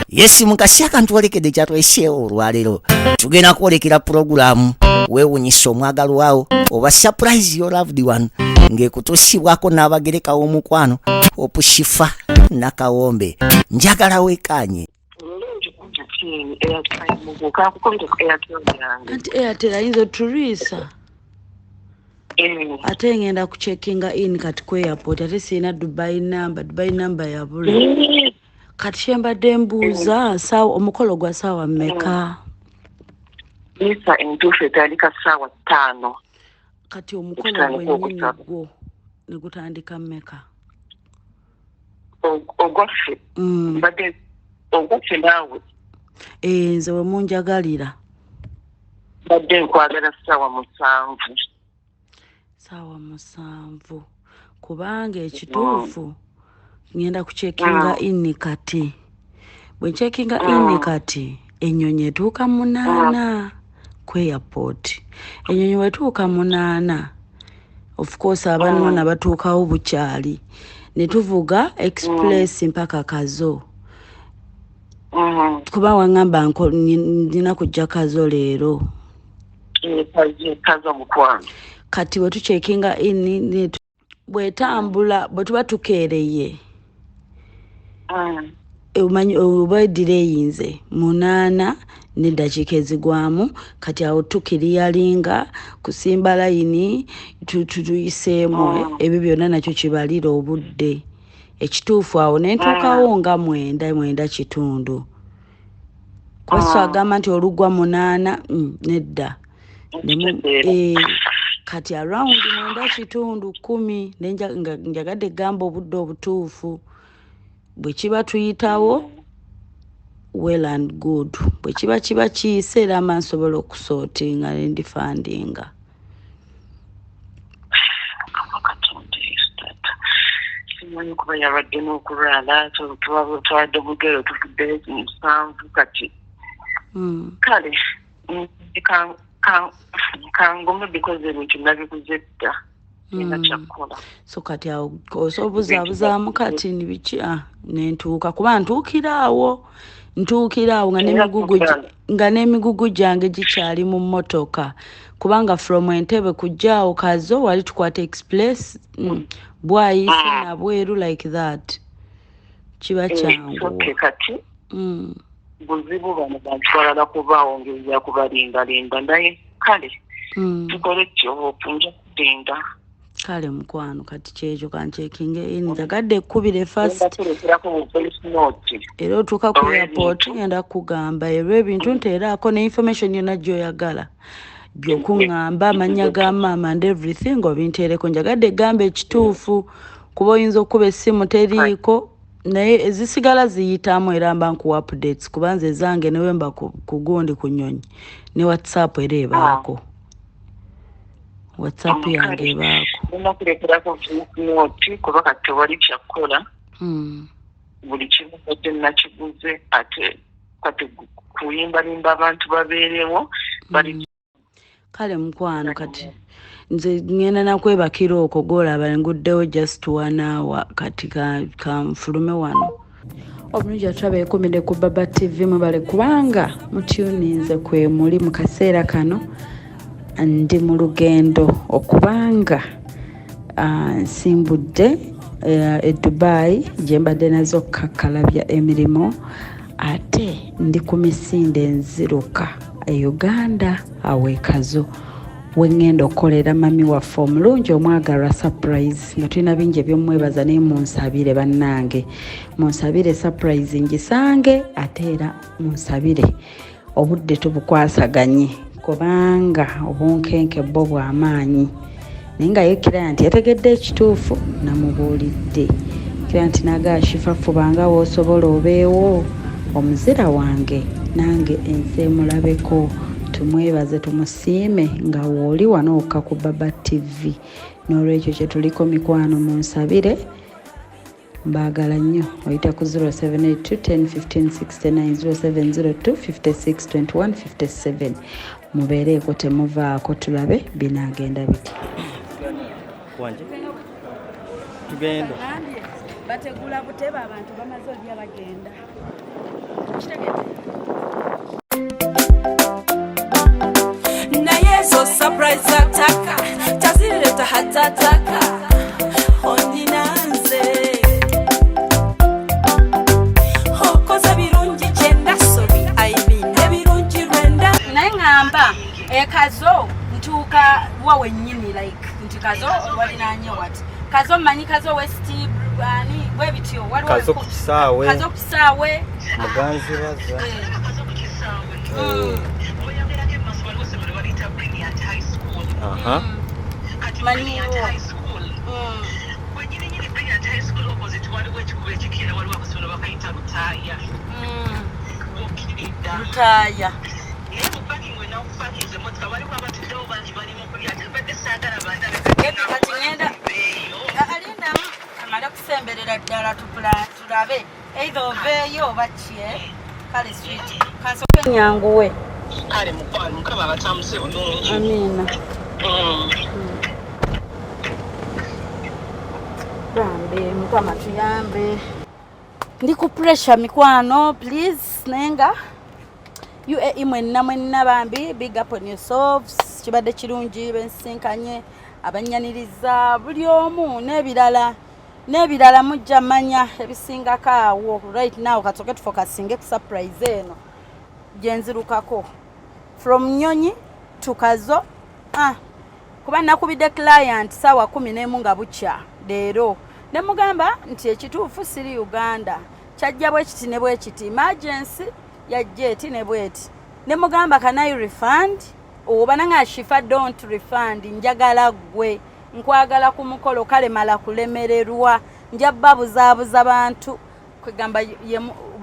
Yes mukasi akantu olekedde kyatwesheewo olwaleero tugenda kwolekera puroguramu weewuunyisa omwagalwa wawo oba surprise your loved one ng'ekutuusibwako n'abagereka w'omukwano opushifa nakawombe njagala weekanye. Anti Airtel ayinza otulwisa ate ngenda kucheckinga in kati ku airport ate sirina Dubai number yabula kati kyembadde mbuuza saawa omukolo gwa saawa mmeka? Lisa entuufu etandika ssaawa 5. Kati omukolo gwennyini gwo ne gutandika mmeka? Ogwaffe mbadde ogwaffe naawe nze we munjagalira mbadde nkwagala ssaawa 7. Saawa 7 kubanga ekituufu ngenda kucheckinga in kati bwe checkinga in kati ennyonyi etuuka 8 ku airport. Ennyonyi wetuuka 8 of course abanona batuukawo bukyali ne tuvuga express mpaka Kazo kuba wangamba nina kujja Kazo leero Kazo mukwano. Kati bwe tucheckinga in bwetambula bwe tuba tukeereye umanyi oba direyinze 8 n'eddakiika ezigwamu kati awo tukiriyalinga kusimba layini tuyiseemu ebyo byonna nakyo kibalira obudde ekituufu awo nentuukawo nga 9 kitundu kuba agamba nti olugwa 8 nedda kati around 9 kitundu 10 njagadde gamba obudde obutuufu bwe kiba tuyitawo well and good bwe kiba kiyise era mansobola okusootinga nendifandinga simanyi kuba yabadde n'okulwala twadde bugero tuvuddeyo 7 kati kale kangume because ebintu nabikuze dda ina kyakukola so kati awo osobuzabuzaamu kati nibiki nentuuka kuba ntuukiraawo nga n'emigugu gyange gikyali mu mmotoka kubanga from Entebbe kujjaawo Kazo wali tukwata express bwayise nabweru like that kiba kyangu kati buzibu bano bantwalala kubaawo ng'ejja kubalindalinda naye kale tukole kyopunja kudinda kale mukwano kati kyekyo kancekinge njagadde ekkubire first era otuuka ku airport ngenda kugamba ebyo ebintu nteeraako ne information yonna gy'oyagala gy'okuŋŋamba amannya ga maama and everything obinteereko njagadde egamba ekituufu kuba oyinza okuba essimu teriiko naye ezisigala ziyitamu era mba nkuwa updates kuba nze zange newe mba ku gundi ku nnyonyi ne WhatsApp era ebaako WhatsApp yange ebaako nakulekerako noti kuba kati tewali kyakukola buli kimu kati nakiguze ate kati kuyimbalimba abantu babeerewo bali kale mukwano kati nze ngenda nakwebakira okwo golaba nguddewo just 1 hour kati kanfulume wano obulungi atulabe kumide ku Baba TV mubale kubanga mutuninze kwe muli mu kaseera kano ndi mu lugendo okubanga nsimbudde e Dubai gye mbadde nazo kakkalabya emirimu ate ndi ku misinde enziruka e Uganda awe Kazo wengendo okolera mami waffe omulungi omwagalwa surprise nga tulina bingi ebyomwebaza naye munsabire bannange munsabire surprise ngisange ate era munsabire obudde tubukwasaganye kubanga obunkenke bwo bw'amaanyi naye nga yekira nti yategedde ekituufu namubuulidde kira nti nagashifa fubanga woosobola obeewo omuzira wange nange ensi emulabeko tumwebaze tumusiime nga wooli wano okka ku Baba TV n'olwekyo kye tuliko mikwano munsabire mbaagala nnyo oyita ku 0782 10 15 69 0702 56 21 57 mubeereeko temuvaako tulabe binaagenda biti tugenda bategula buteba abantu bamaze olya bagenda naye zo surprise ataka tazileta hatataka ondinanze okoza birungi kyenda sobi aibine birungi rwenda naye ngamba kazo ntuuka wawe nnyini like nti kazo walinanye wati kazo manyi kazo west ani webityo waliwo kazo KUKISAAWE kazo KUKISAAWE muganzi baza aha manyi Lutaya kati ngenda alinda amala kusemberera ddala tulabe either oveeyo oba kye kale sweet kasoke nyanguwe kale mukwano mukama abatambuse bulungi amina bambe mukama tuyambe ndi ku pressure mikwano please nenga UAE mwenna bambi big up on yourselves kibadde kirungi bensinkanye abanyaniriza buli omu n'ebirala mujja manya ebisingako awo right now katoke tufokasinge ku surprise eno gyenzirukako from Munyonyi to Kazo kuba nakubidde client sawa 11 nga bukya leero ne mugamba nti ekituufu siri Uganda kyajja bwe kiti ne bwe kiti emergency yajja eti ne bweti ne mugamba can I refund oba nanga shifa don't refund njagala gwe nkwagala ku mukolo kale mala kulemererwa njabba buzabuza abantu kwegamba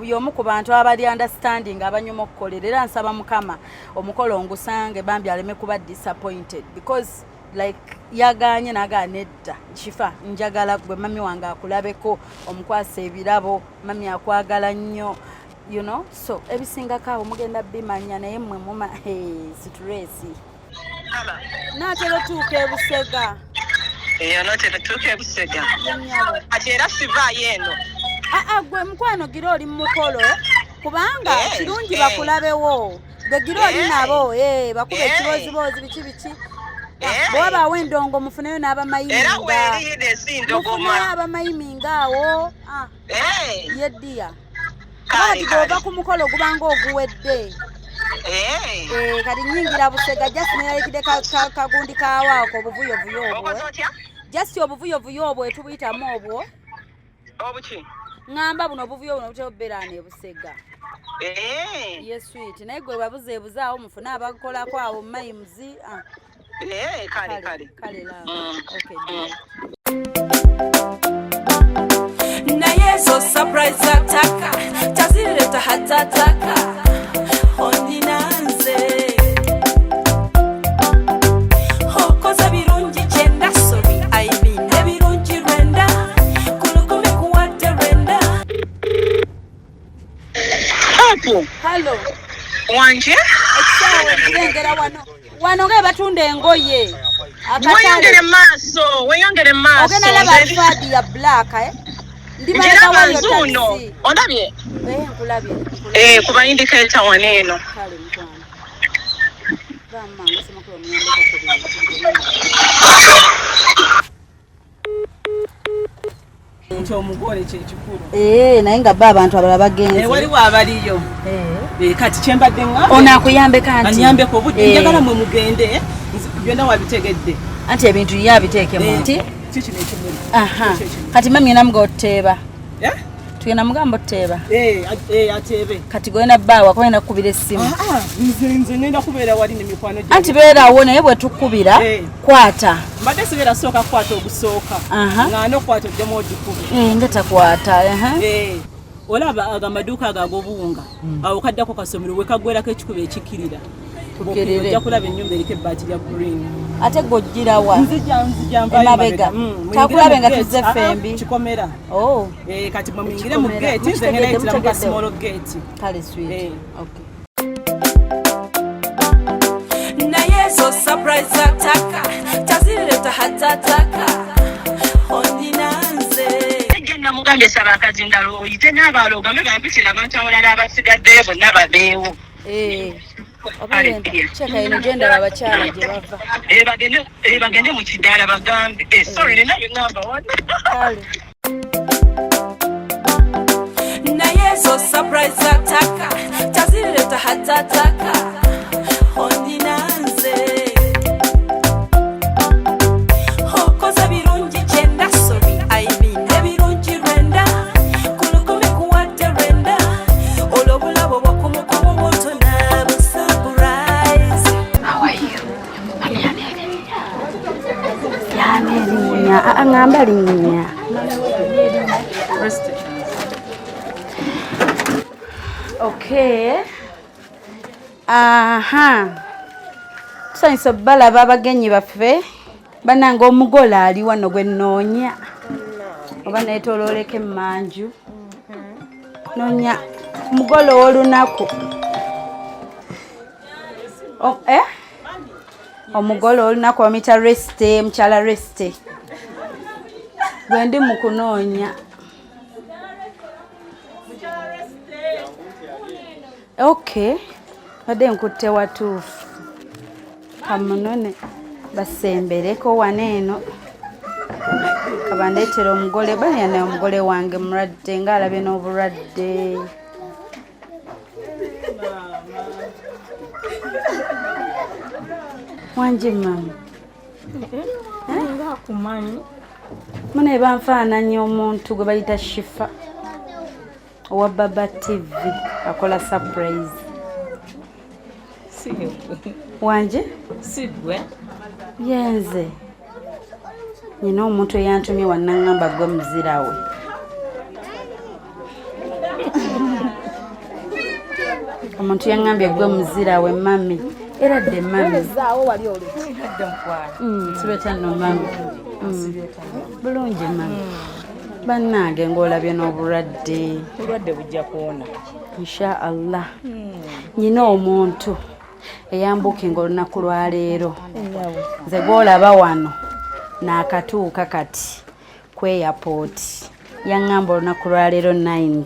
yomu ku bantu abali understanding abanyuma okukolerera nsaba mukama omukolo ngusange bambi aleme kuba disappointed because like yaganye naganedda shifa njagala gwe mami wange akulabeko omukwasa ebirabo mami akwagala nnyo you know so ebisinga kawo mugenda bimanya naye mmwe muma stress natero tuuka ebusega natero tuuka ebusega ati era siva yeno gwe mukwano gira oli mukolo kubanga kirungi bakulabewo gwe gira oli nabo bakube ekibozibozi biki bwabaawo endongo mufuneyo n'abamayiminga mufuneyo abamayiminga awo yeddiya kati bw'ova ku mukolo gubanga oguwedde kati nyingira busega just neyayikidde kagundi kawaako obuvuyovuyo obwo just obuvuyovuyo obwo etubuyitamu obwo obuki ngamba buno obuvuyo buno butera obbeeraano ebusega sweet naye gwe babuzeebuzaawo mufune abakolako awo mumayimuzi kale naye zo surprise ataka tazileta hatataka ondinanze okoza birungi kyenda sobi aibine birungi rwenda kulukumi kuwadde rwenda Hello wanje ekisaawe kirengera wano nga batunda engoye weyongere maaso ogenda laba alifadi ya black nzuno ondabye nkulabye kuba indicator waneeno kale mkwano nti omugole kyekikulu naye nga ba abantu abalala bagenze waliwo abaliyo kati kyembadde ono akuyambe kanti anyambeko obudde njagala mwe mugende byonna wabitegedde anti ebintu ye abiteekemu nti kikino ekimuli kati mami namuga oteeba tugenda mugamba oteeba ateebe kati gwenda bbaawa kwenda kukubira essimu nze ngenda kubeera wali ne mikwano anti beerawo naye bwe tukubira kwata mbadde sibeera sooka kukwata ogusooka nga n'okukwata oddemu ogikubi nga takwata olaba agamaduuka ago ag'obuwunga awo kaddako kasomero we kaggwerako ekikuba ekikkirira ojja kulaba ennyumba eriko ebbaati lya green ate gojjirawa nzija emabega takulabe nga tuzze fembi kikomera kati mwemuyingire mu geeti nze ngenda yitira mu kasimolo geeti kale sweet naye zo surprise ataka tazileta hatataka ondinanze namugambye saba akazinda oyite n'abaalo ogambe bampitira abantu abalala abasigaddeyo bonna babeewo. Cheka ino genda babakyala gye bava. Bagende mu kidaala bagambe. Sorry, nina bingamba wano. naye zo surprise ataka tazireta hatataka ondinanze okoza birungi kyenda sobi ayibine birungi rwenda kulukumi kuwadde rwenda olwobulabo bwakumukomo bwotona busurprise. How are you? Yamelinya ngamba linya. Okay. Tusanyusa balaba abagenyi baffe bananga omugole ali wano gwe nnoonya oba neetoolooleko emmanju noonya omugole ow'olunaku omugole ow'olunaku bamuyita Reste, mukyala Reste gwe ndi mu kunoonya. Okay, badde nkutte watuufu kamunone basembereko waneeno kabandeetera omugole balina omugole wange mulwadde ng'alabye n'obulwadde. Wangi mama Akumanyi. mune banfaananya omuntu gwe bayita Shifa owa Baba TV akola surprise. Wanje Sigwe. yenze nyina omuntu eyantumye wannangamba gwe muzirawe. Omuntu yangambye gwe muzirawe mami era dde mami sibeta no mami bulungi mami bannange ng'olabye n'obulwadde Bujja kuwona. insha Allah. Nyina omuntu eyambukinga olunaku lwa leero nze gw'olaba wano n'akatuuka kati ku airport yaŋŋamba olunaku lwa leero 9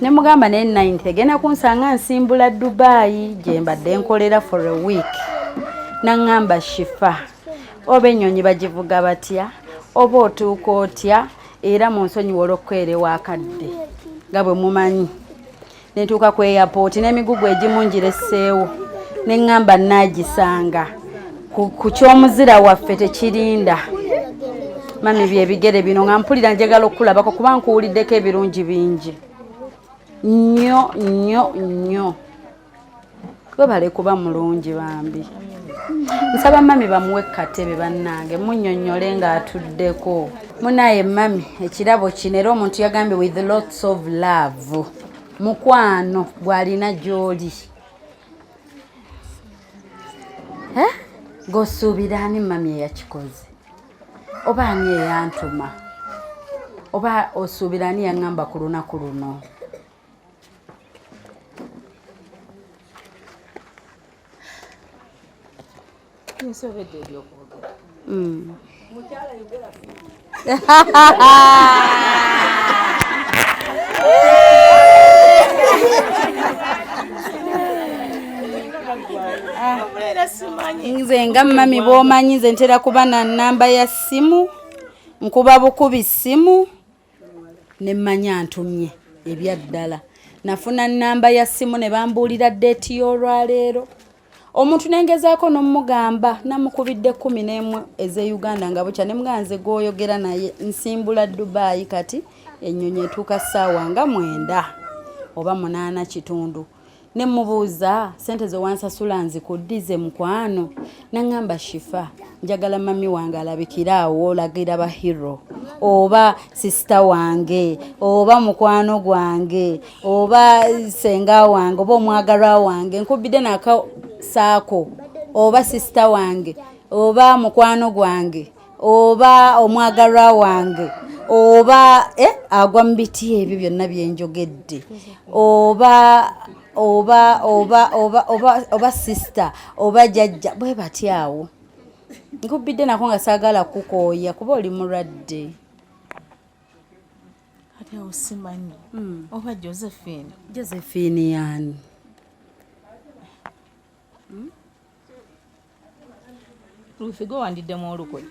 ne mugamba ne 9 tegenda kunsanga nsimbula Dubai gye mbadde nkolera for a week. Naŋŋamba Shifa oba ennyonyi bagivuga batya oba otuuka otya era mu nsonyiwa olw'okwerewa akadde nga bwe mumanyi. Ne ntuuka ku airport n'emigugu egimu ngiresseewo ne ŋŋamba naagisanga ku ky'omuzira waffe tekirinda. Mami byebigere bino nga mpulira njagala okulabako kuba nkuwuliddeko ebirungi bingi nnyo nnyo nnyo. Webale kuba mulungi bambi. Nsaba mami bamuwe katebe bannange munnyonnyole ng'atuddeko. Munaye mami ekirabo kino era omuntu yagambye with lots of love mukwano gwalina gy'oli. Gosuubira ani mami eyakikoze oba ani eyantuma oba osuubira ani yaŋŋamba ku lunaku luno? Nze nga mami bw'omanyi nze ntera kuba na nnamba ya ssimu nkuba bukubi ssimu ne mmanya antumye ebyaddala. Nafuna nnamba ya ssimu ne bambuulira ddeeti y'olwaleero. Omuntu nengezaako n'omugamba namukubidde 11 eze Uganda nga bukya ne muganze gw'oyogera naye nsimbula Dubai kati ennyonyi etuuka ssaawa nga 9 oba 8 kitundu. Ne mubuuza sente zo wansasula nzikuddize mukwano. Naŋŋamba Shifa njagala mami wange alabikira awo olagira ba hero oba sister wange oba mukwano gwange oba senga wange oba omwagalwa wange nkubidde naka saako oba sister wange oba mukwano gwange oba omwagalwa wange oba agwa mu biti ebyo byonna byenjogedde oba sister oba jajja bwe batyawo nkubidde nako nga saagala kukooya kuba oli mulwadde. Teo simanyi. Oba Josephine. Josephine yani. Ruth go wandiddemu olukwe.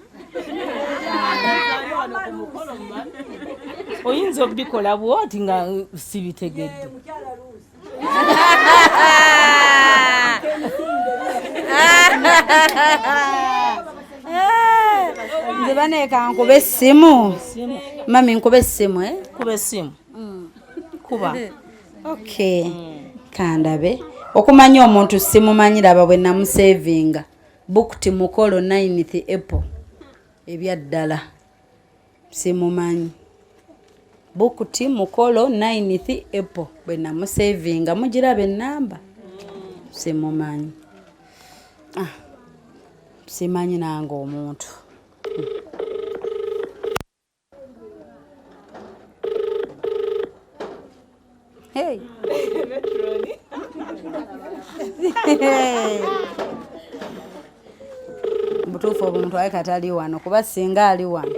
Oyinza obikola bwoti nga sibitegedde. Nze baneeka nkube essimu. Mami nkube essimu Kuba essimu. Kuba. Okay. Kandabe. Okumanya omuntu simumanyiraba bwe namusavinga. Booked Mukolo 9th April. Ebyaddala. Simumanyi. Booked Mukolo 9th April. Bwe namusavinga mugirabe ennamba. Simumanyi. Simanyi nange omuntu. Hey. Butuufu omuntu aye kati ali wano kuba singa ali wano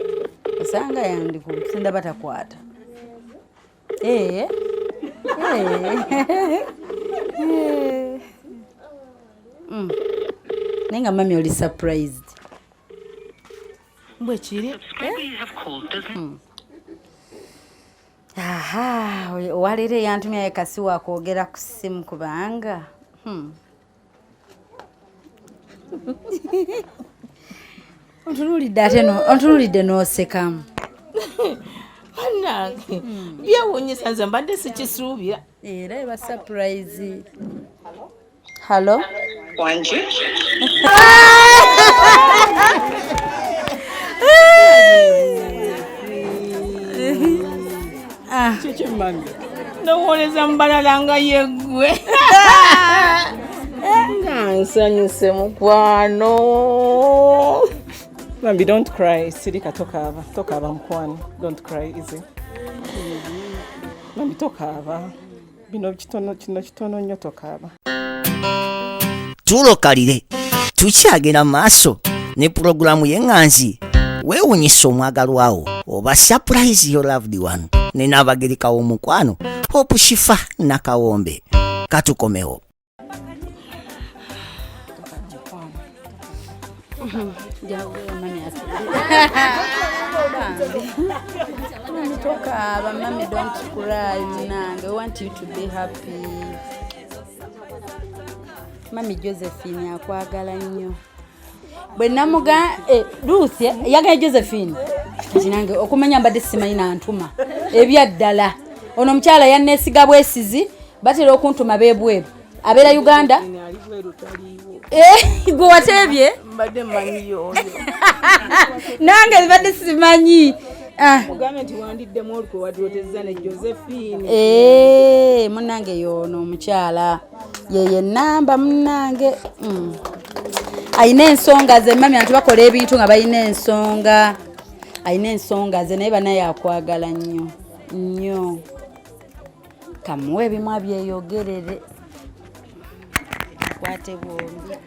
osanga yandikusinda batakwata. Nenga mami oli surprised. Mbwe kiri? Aha, walire yantumya ekasi wakwogera ku ssimu kubanga. Ontunulidde n'osekamu. Bannange, byewuunyisa nze mbadde sikisuubira. Era eba surprise. Hello? Wanji? Kiki mami? Ndowoleza mbalala nga yeggwe. Nga nsanyuse mukwano. Mami, don't cry. Sirika tokaaba. Tokaaba mukwano. Don't cry, easy. Mami, tokaaba. Bino kitono nnyo tokaaba. Tulokalire tukyagenda maaso ne pulogulaamu y'enganzi weewuunyisa omwagalwawo oba surprise your loved one ne n'abagereka w'omukwano Hope Shifa Nakawombe. Katukomewo. Mami, don't cry, Nange. I want you to be happy. Mami Josephine akwagala nnyo. Bwe namuga Ruth yagala Josephine. Kati nange okumanya mbadde simanyi nantuma. Ebyaddala. Ono omukyala yanneesiga bwesizi batera okuntuma beebweru. Abeera Uganda. Gwe wateebye? Mbadde mmanyi yoyo. Nange mbadde simanyi. Mugambe nti wandiddemu olukwe wadrotezza ne Josephine. Munnange yono omukyala yeye namba munnange. Ayina ensonga ze mami antu bakola ebintu nga bayina ensonga. Ayina ensonga ze naye banaye akwagala nnyo. Kamuwe ebimwa byeyogerere. Kwate bombi.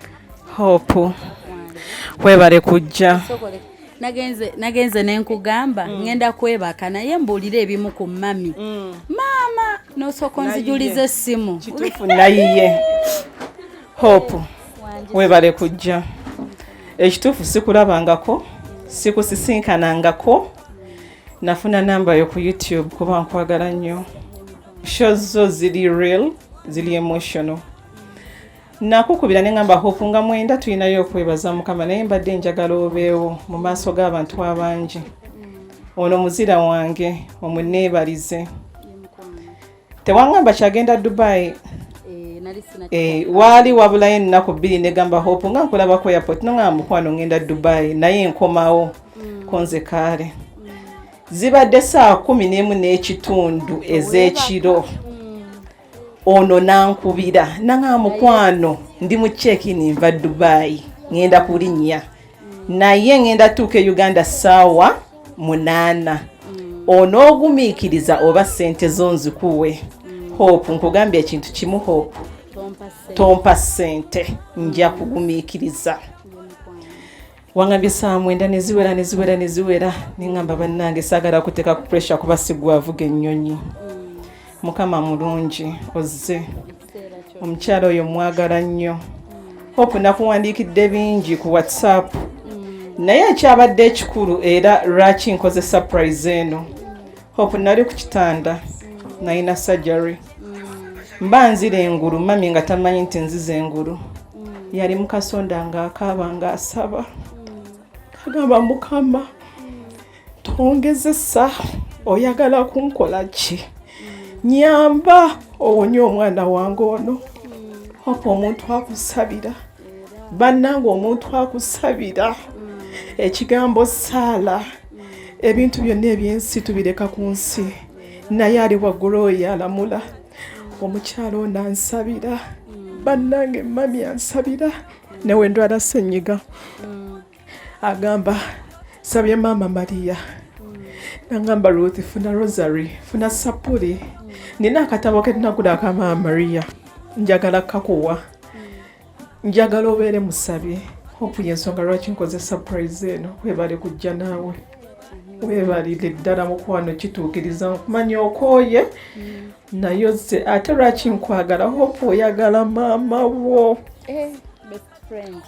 Hope. Webale kujja. Nagenze nenkugamba ngenda kwebaka naye mbuulira ebimu ku mami. Mama nosooka onzijuliza essimu. Kituufu nayiye. Hope. Webale kujja. Ekituufu sikulabangako, sikusisinkanangako. Nafuna namba yo ku YouTube kuba nkwagala nnyo. Shows zo ziri real, ziri emotional. Nakukubira nengamba Hope nga mwenda tulinayo okwebaza Mukama naye mbadde njagala obeewo mu maaso g'abantu abangi. Ono muzira wange omuneebalize. Tewangamba kyagenda Dubai. Wali wabula ennaku 2 negamba Hope nga nkulaba ku airport nongamba mukwano ngenda Dubai naye nkomawo konze kale. Zibadde saa 11:30 ez'ekiro. Ono nankubira nanga mukwano ndi mu check-in nva Dubai ngenda kulinnya naye ngenda tuke Uganda sawa 8 ono ogumiikiriza oba sente zonzi kuwe. Hope nkugambye ekintu kimu Hope tompa sente nja kugumiikiriza wangambye saa mwenda neziwera ningamba bannange saagala kuteeka ku pressure kuba sigwavuga ennyonyi. Mukama mulungi ozze omukyala oyo mwagala nnyo. Hope nakuwandiikidde bingi ku WhatsApp naye ekyabadde ekikulu era lwaki nkoze surprise eno. Hope nali ku kitanda nalina surgery mba nzira engulu mami nga tamanyi nti nziza engulu. Yali mukasonda ng'akaaba ng'asaba agamba Mukama tongezesa oyagala kunkola ki nyamba owonye omwana wange ono. Hope omuntu akusabira bannange omuntu akusabira ekigambo saala ebintu byonna ebyensi tubireka ku nsi naye ali waggulu oyo alamula. Omukyalo ono ansabira bannange mami ansabira newe ndwala ssenyiga agamba sabye mama Maria nangamba Ruth funa rosary funa sapuli nina akatabo ketunagula aka mama Maria njagala kakuwa njagala obeere musabye. Hope yensonga lwaki nkoze surprise eno. Webale kujja naawe webalire ddala mukwano kituukiriza nkumanya okooye naye ozze ate lwaki nkwagala. Hope oyagala maama wo.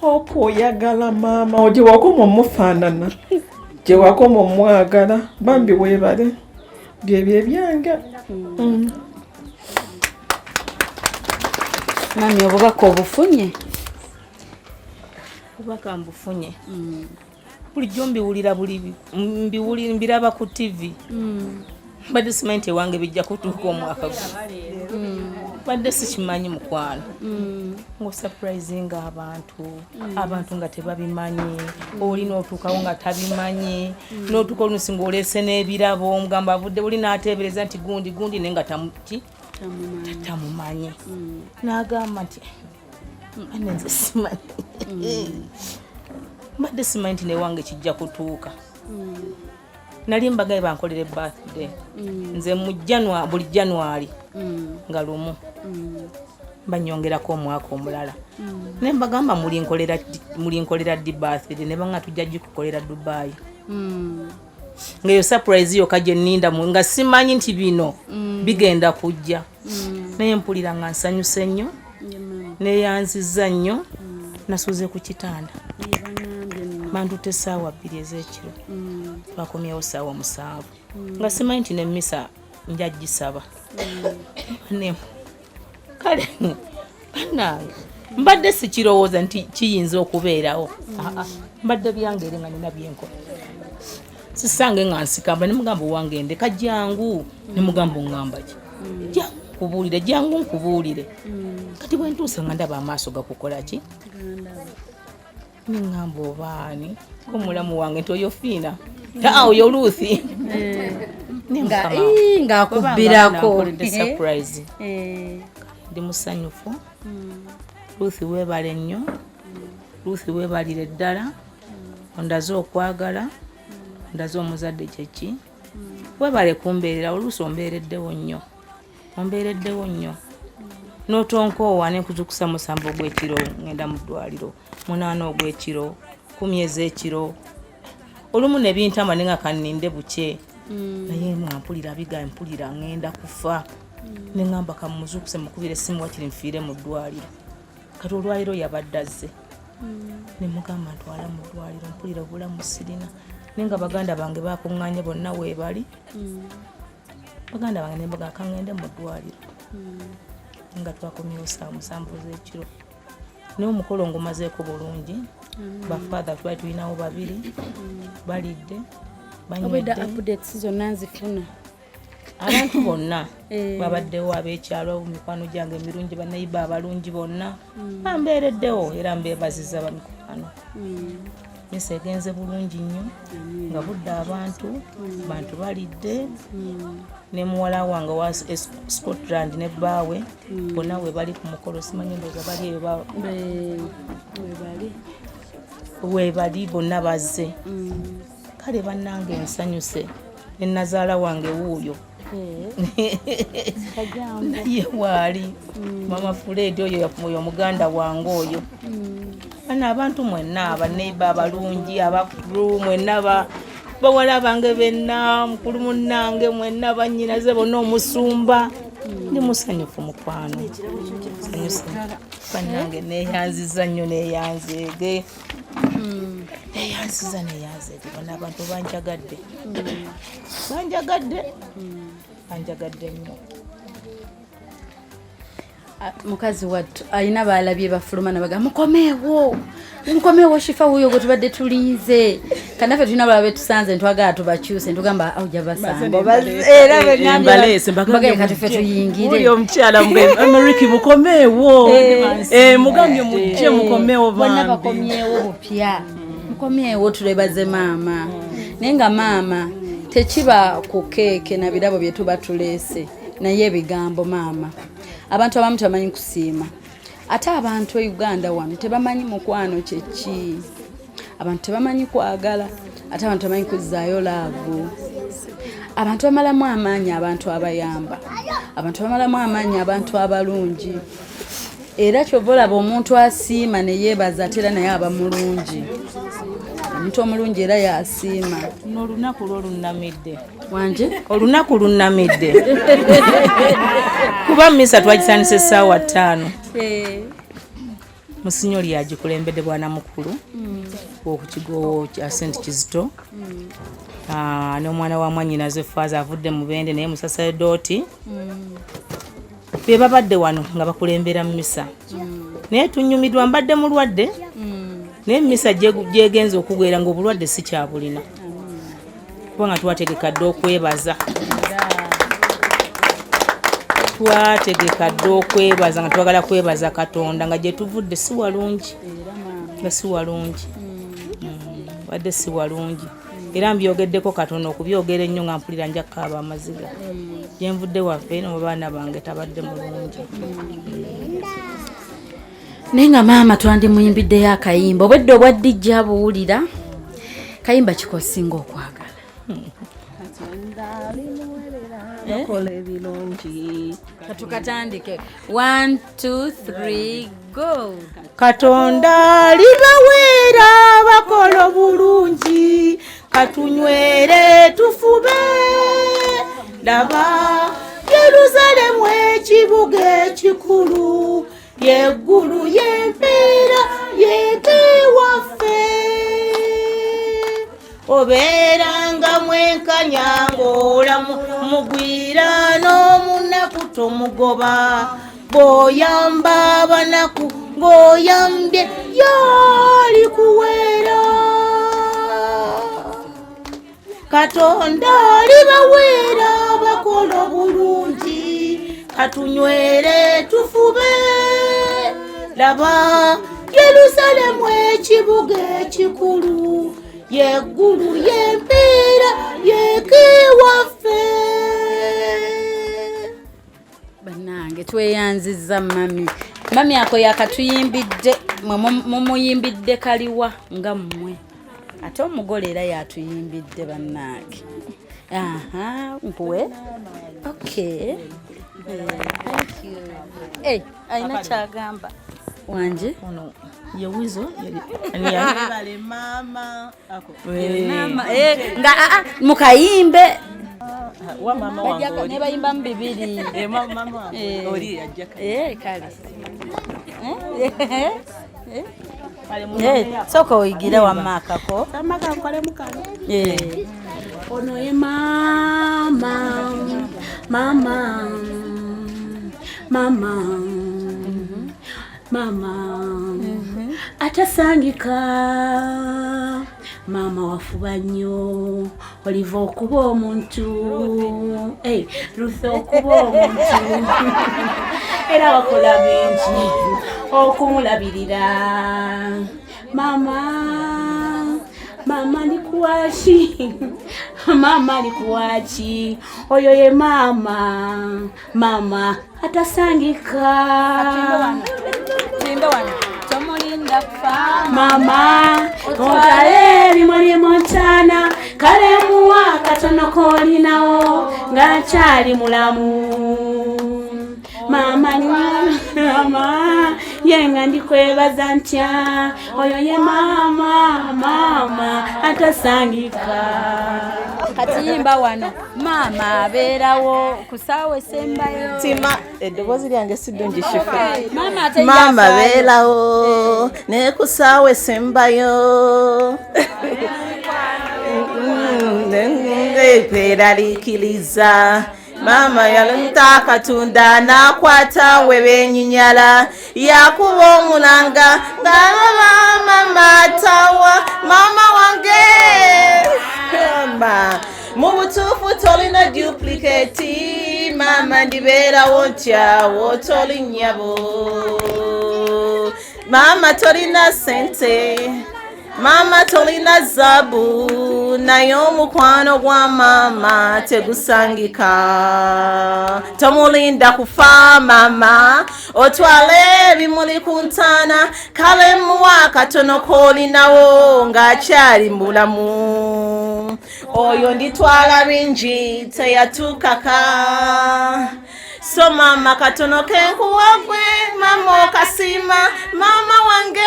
Hope oyagala maama wo gye wakoma omufaanana gye wakoma omwagala bambi weebale byebyo ebyange. Mami obubaka obufunye? Obubaka mbufunye. Bulijjo mbiwulira mbiraba ku TV. Badde simanyi nti ewange bijja kutuuka omwaka guno. Badde sikimanyi mukwano. Ng'osurprisinga abantu nga tebabimanyi. Oli n'otuukawo nga tabimanyi. N'otuuka oluusi ng'oleese n'ebirabo mugamba avudde buli n'ateebereza nti gundi naye nga tamumanyi. N'agamba nti ane nze simanyi. Badde simanyi nti n'ewange kijja kutuuka. Nali mbagaye bankolere birthday. Nze buli January nga lumu banyongerako omwaka omulala. Ne mbagamba mulinkolera di birthday ne banga tujja gikukolera Dubai. Ngeyo surprise yo kaje ninda nga simanyi nti bino bigenda kujja. Naye mpulira nga nsanyuse nnyo ne yanziza nnyo nasuze ku kitanda. Mandute saawa 2 ez'ekiro. Twakomyewo saawa 7. Nga simanyi nti n'emmisa njagisaba. Kale bannange mbadde sikirowooza nti kiyinza okubeerawo. Mbadde byangere nga nina byenkola. Sisange nga nsikamba ne mugamba wange ndeka jangu ne mugamba ngamba ki. Jangu nkubuulire. Kati bwe ntuuse nga ndaba amaaso gakukola ki? Ningamba obaani omulamu wange nti oyo fiina oyo Ruth ng'akubbirako surprise. Ndi musanyufu. Ruth weebale nnyo. Ruth weebalire ddala. Ondaze okwagala. Ondaze omuzadde kyeki. Weebale kumbeerera oluusi ombeereddewo nnyo. N'otonkoowa ne nkuzukusa 7 ogw'ekiro ngenda mu ddwaliro. 8 ogw'ekiro. 10 ez'ekiro. Olumu ne bintama ne nga kanninde buke. Naye mpulira mpulira ngenda kufa. Ne ngamba kamuzukuse mukubire essimu wakiri nfiire mu ddwaliro. Kati olwaliro yabadde azze. Ne mugamba ntwala mu ddwaliro mpulira obulamu sirina. Nenga baganda bange bakuŋŋaanye bonna weebali. Baganda bange ne mbaga kangende mu ddwaliro. Nga twakomyewo saa 7 ez'ekiro. Naye omukolo ngumazeeko bulungi. Bafather twali tulinawo 2 balidde obedda updates zonna nzifuna. Abantu bonna babaddewo ab'ekyalo mikwano gyange emirungi bannayiba abalungi bonna bambeereddewo era mbeebaziza bamikwano. Misa egenze bulungi nnyo nga budde abantu balidde ne muwala wange wa Scotland ne bbaawe bonna we bali ku mukolo simanyi ndowooza bali eyo weebali bonna bazze. Kale bannange ensanyuse ne nazaala wange wuuyo naye waali mama Fred oyo muganda wange oyo bana abantu mwenna abaneiba abalungi abakulu mwenna bawala bange benna mukulu munnange mwenna bannyinaze bonna omusumba ndi musanyufu mukwano sanyusa bannange neyanziza nnyo neyanzeege neyanziza bonna abantu banjagadde nnyo. Mukazi wattu alina baalabye bafuluma nabaga mukomeewo shifa wuyo gwe tubadde tulinze kanaffe tulina balabe tusanze ntwagala tubakyuse ntugamba awuja basanga era beŋambye katuffe tuyingire oyo omukyala Ameriki mukomeewo mugambye mujje mukomeewo bonna bakomyewo bupya mukomyewo tulebaze maama naye nga maama tekiba ku keeke na birabo bye tuba tuleese naye ebigambo maama abantu abamu tebamanyi kusiima ate abantu e Uganda wano tebamanyi mukwano kyeki abantu tebamanyi kwagala ate abantu tebamanyi kuzzaayo laavu abantu bamalamu amaanyi abantu abayamba abantu bamalamu amaanyi abantu abalungi era kyova olaba omuntu asiima ne yeebaza ate era naye aba mulungi omuntu omulungi era yasiima n'olunaku lw'olunnamidde wanje olunaku lunnamidde kuba misa twagisanisa essaawa 5 musinyoli yagikulembedde bwana mukulu ku kigo kya St Kizito n'omwana wa mwannyinaze faaza avudde mu Bende naye musaseredooti be babadde wano nga bakulembera mu misa naye tunyumidwa mbadde mulwadde naye misa gyegenza okugwera ng'obulwadde si kyabulina kubanga twategeka dde okwebaza nga twagala kwebaza Katonda nga gye tuvudde si walungi wadde si walungi era mbyogeddeko Katonda okubyogera ennyo nga mpulira nja kukaaba amazigga gye nvudde waffe no mu baana bange tabadde mulungi. naye nga maama twandimuyimbiddeyo akayimba obwedde obwaddijja buwulira kayimba kikosinga okwagala kola ebirungi katukatandike 1 2 3 go. Katonda libaweera bakola bulungi katunywere tufube laba Yeruzalemu ekibuga ekikulu yeggulu yempeera yekewaffe obeeranga mwenkanya ng'olamu mugwira n'omunaku tomugoba bw'oyamba abanaku ng'oyambye y'ali kuweera Katonda libaweera bakola bulungi katunywere tufube laba Yeruzalemu ekibuga ekikulu yeggulu yempeera yekewaffe. Bannange tweyanziza mami ako yakatuyimbidde mumuyimbidde kaliwa nga mmwe ate omugole era yatuyimbidde bannange. Mpuwe okay. Thank you. Aina kyagamba wanje ono yewizo yali mama ako nga mukayimbe wa mama wangu ne bayimba mu bibiri mama oli yajjaka kale soka oyigire wamakako amaka nkole mukalo ono ye mama atasangika mama wafuba nnyo oliva okuba omuntu Ruth okuba omuntu era wakola bingi okumulabirira mama likuwaki mama likuwaki oyo ye mama atasangika mama otwale ebimuli montana kale muwa katono kolinawo nga nkyali mulamu mama yenga ndikwebaza ntya oyo ye mama atasangika. Kati yimba wano mama abeerawo kusaawe sembayo. Tima eddoboozi lyange si ddungi Shifa. Mama abeerawo ne kusaawe sembayo. Peraliikiriza mama yalonta Katonda n'akwata webenyinyala yakuba omulanga ng'alaba mama atawa mama wange. Mu butuufu tolina duplicate mama ndibeerawo ntya wotoli nnyabo. Mama tolina sente mama tolina zabu naye omukwano gwa mama tegusangika. Tomulinda kufa mama otwale ebimuli ku ntaana kale muwa katono koolinawo ng'akyali mulamu. Oyo nditwala bingi teyatukaka. So mama katono kenkuwa gwe mama okasiima mama wange.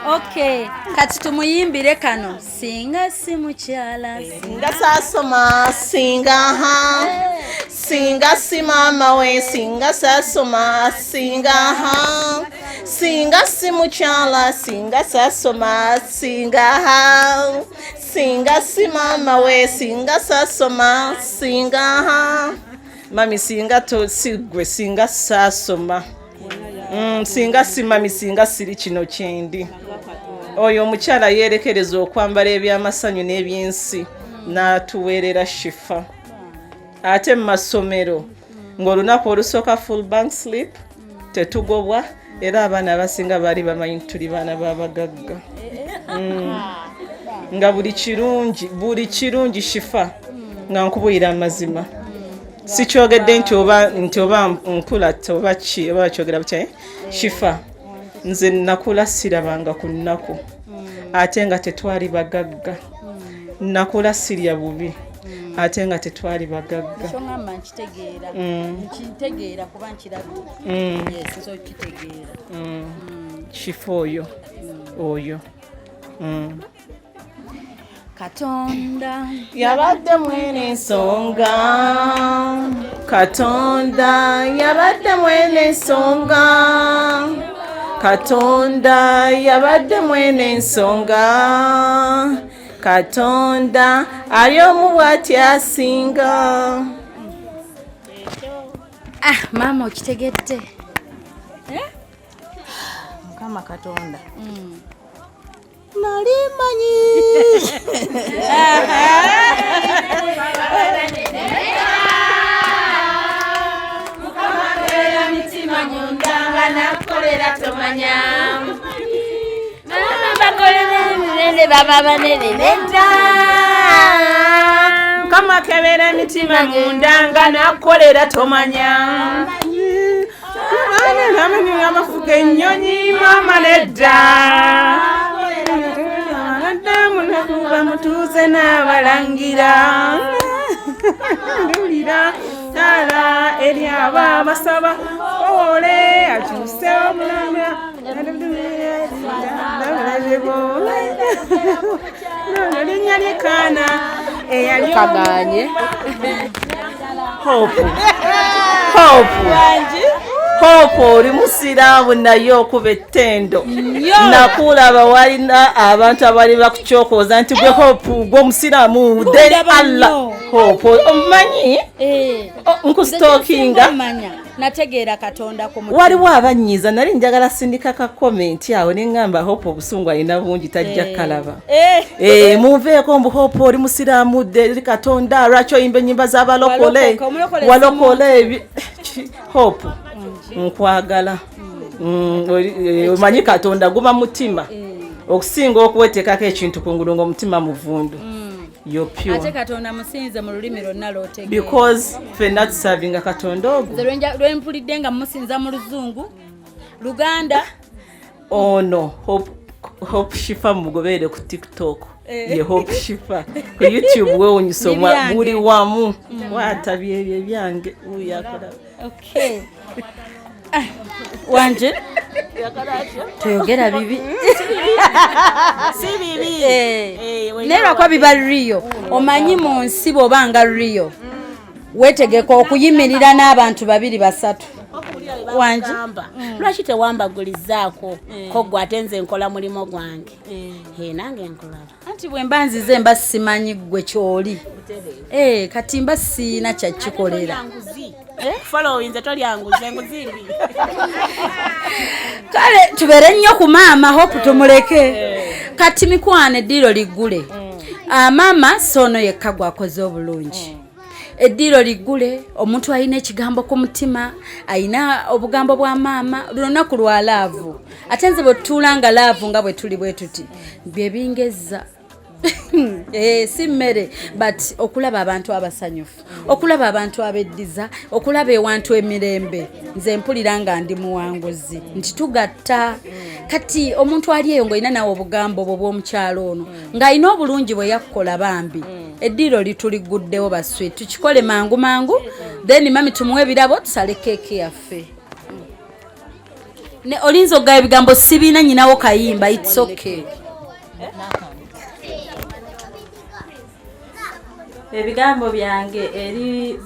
Okay, kati tumuyimbire kano singa si mukyala singa sasoma singa ha singa si mama we singa sasoma singa ha singa si mukyala singa sasoma singa ha singa si mama we singa sasoma singa ha. Mami singa to sigwe singa sasoma. Singa si mami singa siri kino kyendi. Oyo omukyala yeerekereza okwambala ebyamasanyu n'ebyensi n'atuweerera Shifa. Ate mu masomero ng'olunaku olusooka full bank slip tetugobwa era abaana abasinga baali bamanyi tuli baana b'abagagga. Nga buli kirungi Shifa nga nkubuyira amazima. Sikyogedde nti oba nkula oba ki oba bakyogera butya Shifa. Nze nakula sirabanga ku nnaku ate nga tetwali bagagga. Nakula sirya bubi ate nga tetwali bagagga. Kyongamba nkitegeera kuba nkirabye. Yes, so kitegeera. Shifa oyo. Katonda yabadde mwene ensonga. Katonda yabadde mwene ensonga. Katonda yabadde mwene ensonga. Katonda ali omu bw'ati asinga. Mama okitegedde. Mukama Katonda nali manyi. Mitima nyondanga nakolera tomanya. Mama bakolera nene baba banene neta. Kama kebera mitima nyondanga nakolera tomanya. Mama amafuga ennyonyi mama nedda. Munakuba mutuuze n'abalangira. Ndulira tala eri ababasaba ole akyuse omulanga. Linnya lyekaana eyali kaganye. Hope oli musiraamu naye okuba ettendo. Nakulaba walina abantu abali bakukyokooza nti gwe Hope gw'omusiraamu de Allah. Hope omumanyi nkusitookinga. Nategeera Katonda ku mutima. Waliwo abannyiza nali njagala sindika ka comment awo ne ngamba Hope obusungu alina bungi tajja kalaba. Munveeko mbu Hope oli musiraamu de Katonda lwaki oyimba ennyimba z'abalokole walokole Hope nkwagala. Omanyi Katonda guba mutima okusinga okuwetekako ekintu kungulu ng'omutima muvundu. You're pure. Ate Katonda musinze mu lulimi lwonna lw'otegeera. Because ffenna tusavinga Katonda ogwo. Lwe mpulidde nga musinza mu Luzungu, Luganda. No. Hope Shifa mugobeere ku TikTok. ye Hope Shifa ku YouTube weewuunyisa buli wamu waatabye ebyo ebyange uyakola. Okay. Wanje toyogera bibi si bibi nera kwa biba Rio omanyi mu nsi bobanga Rio wetegeka okuyimirira n'abantu babiri basatu wanje lwaki tewambagulizaako ko gwe ate nze nkola mulimo gwange nange nkolaba anti bwe mba nzize mba simanyi gwe kyoli kati mba siina kyakikolera follow nze tolyanguze nguzimbi kale tubere nnyo ku maama Hope tumuleke kati mikwane eddiro liggule maama sono yekka gwakoze obulungi eddiro liggule omuntu alina ekigambo ku mutima alina obugambo bwa maama lunaku lwa laavu ate nze bwe tutuula nga laavu nga bwe tuli bwe tuti bye bingezza si mmere but okulaba abantu abasanyufu okulaba abantu abeddiza okulaba ewantu emirembe nze mpulira nga ndi muwanguzi nti tugatta kati omuntu ali eyo ng'olina nawe obugambo bwo bw'omukyalo ono ng'alina obulungi bwe yakkola bambi eddiro lituliguddewo baswe tukikole mangu mangu then mami tumuwe ebirabo tusale keeki yaffe ne olinza ogaya ebigambo sibiina nyinawo kayimba it's okay ebigambo byange eri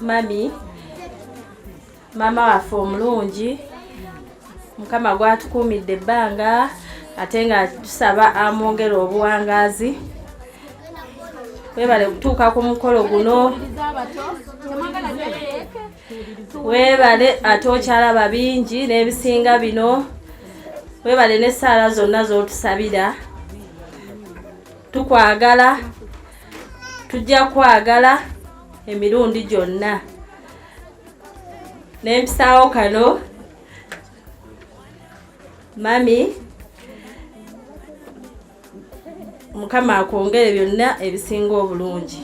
mama waffe omulungi mukama gwatukuumidde ebbanga ate nga tusaba amwongera obuwangaazi webale kutuuka ku mukolo guno webale ate okyalaba bingi n'ebisinga bino webale n'essaala zonna z'otusabira tukwagala tujja kwagala emirundi gyonna n'empisaawo kano mami mukama akwongere byonna ebisinga obulungi.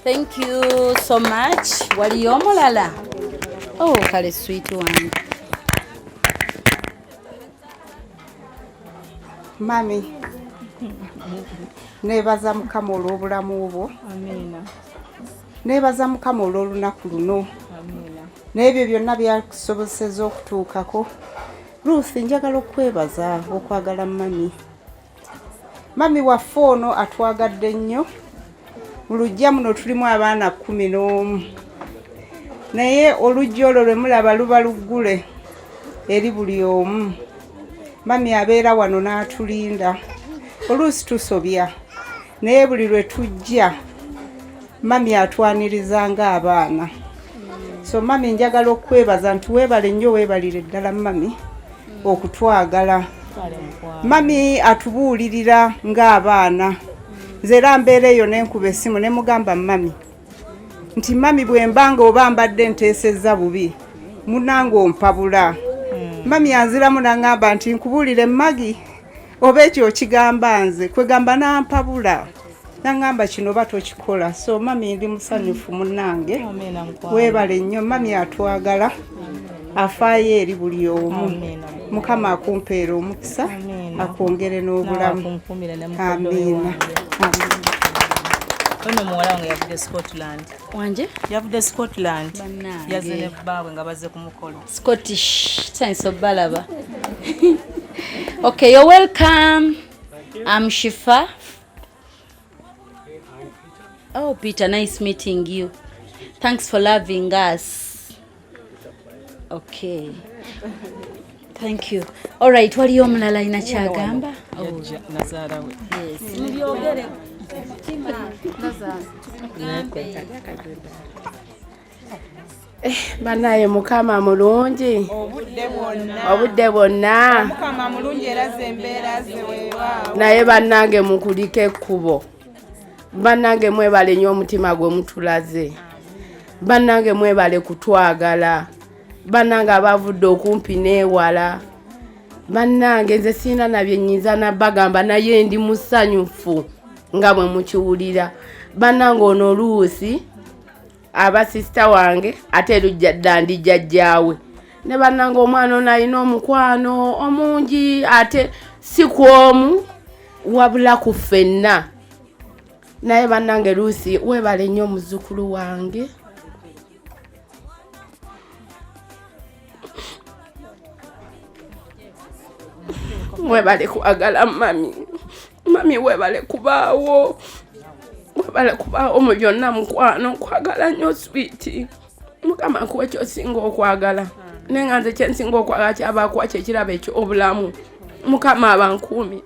Thank you so much. Waliyo omulala? Oh, kale sweet one. Mami nebaza mukama olw'obulamu bwo. Amina. Nebaza mukama olw'olunaku luno. Amina. N'ebyo byonna byakusobozesa okutuukako. Ruth, njagala okwebaza okwagala mami. Mami waffe ono atwagadde nnyo. Mu luggya muno tulimu abaana 11. Naye oluggi olwo lwe mulaba luba luggule eri buli omu. Mami abeera wano n'atulinda. Oluusi tusobya. Naye buli lwe tujja mami atwaniriza ng'abaana. So mami njagala okwebaza nti weebale nnyo weebalire ddala mami okutwagala. Mami atubuulirira ng'abaana. Nze era mbeera eyo n'enkuba essimu ne mugamba mami nti mami bwe mbanga oba mbadde nteesezza bubi munange ompabula. Mami anziramu n'angamba nti nkubuulire Magi oba ekyo okigamba nze kwegamba nampabula n'angamba kino oba tokikola. So mami ndi musanyufu munnange. Weebale nnyo mami atwagala afaayo eri buli omu. Mukama akumpeera omukisa akwongere n'obulamu. Amina. Ono muwala wange yavudde Scotland. Wanje? Yavudde Scotland. Yazze ne bbaabwe nga bazze ku mukolo. Scottish. Thanks Obalaba. Okay, you're welcome. I'm Shifa. Oh, Peter, nice meeting you. Thanks for loving us. Okay. Thank you. All right, what are you omulala ina kyagamba? Nazaara we. Yes. Mubyogere. Banaye mukama mulungi obudde bwonna Mukama mulungi era ze embeera ze weewaawo. naye bannange mukulike ekkubo. Bannange mwebale nnyo omutima gwe mutulaze. Bannange mwebale kutwagala. Bannange abavudde okumpi n'ewala. Bannange nze sina nabye nnyinza nabbagamba naye ndi musanyufu nga bwe mukiwulira. Bannange ono oluusi aba sisita wange ate lujja ddandi jjajjaawe. Ne bannange omwana ono alina omukwano omungi ate si kwomu wabula ku ffenna. Naye bannange Ruth weebale nnyo muzzukulu wange. Weebale kwagala mami. Mami weebale kubaawo. Weebale kubaawo mu byonna mukwano. Nkwagala nnyo sweet. Mukama akuwe ky'osinga okwagala. Naye nga nze kye nsinga okwagala ky'abaakuwa kye kirabo eky'obulamu. Mukama abankuumire.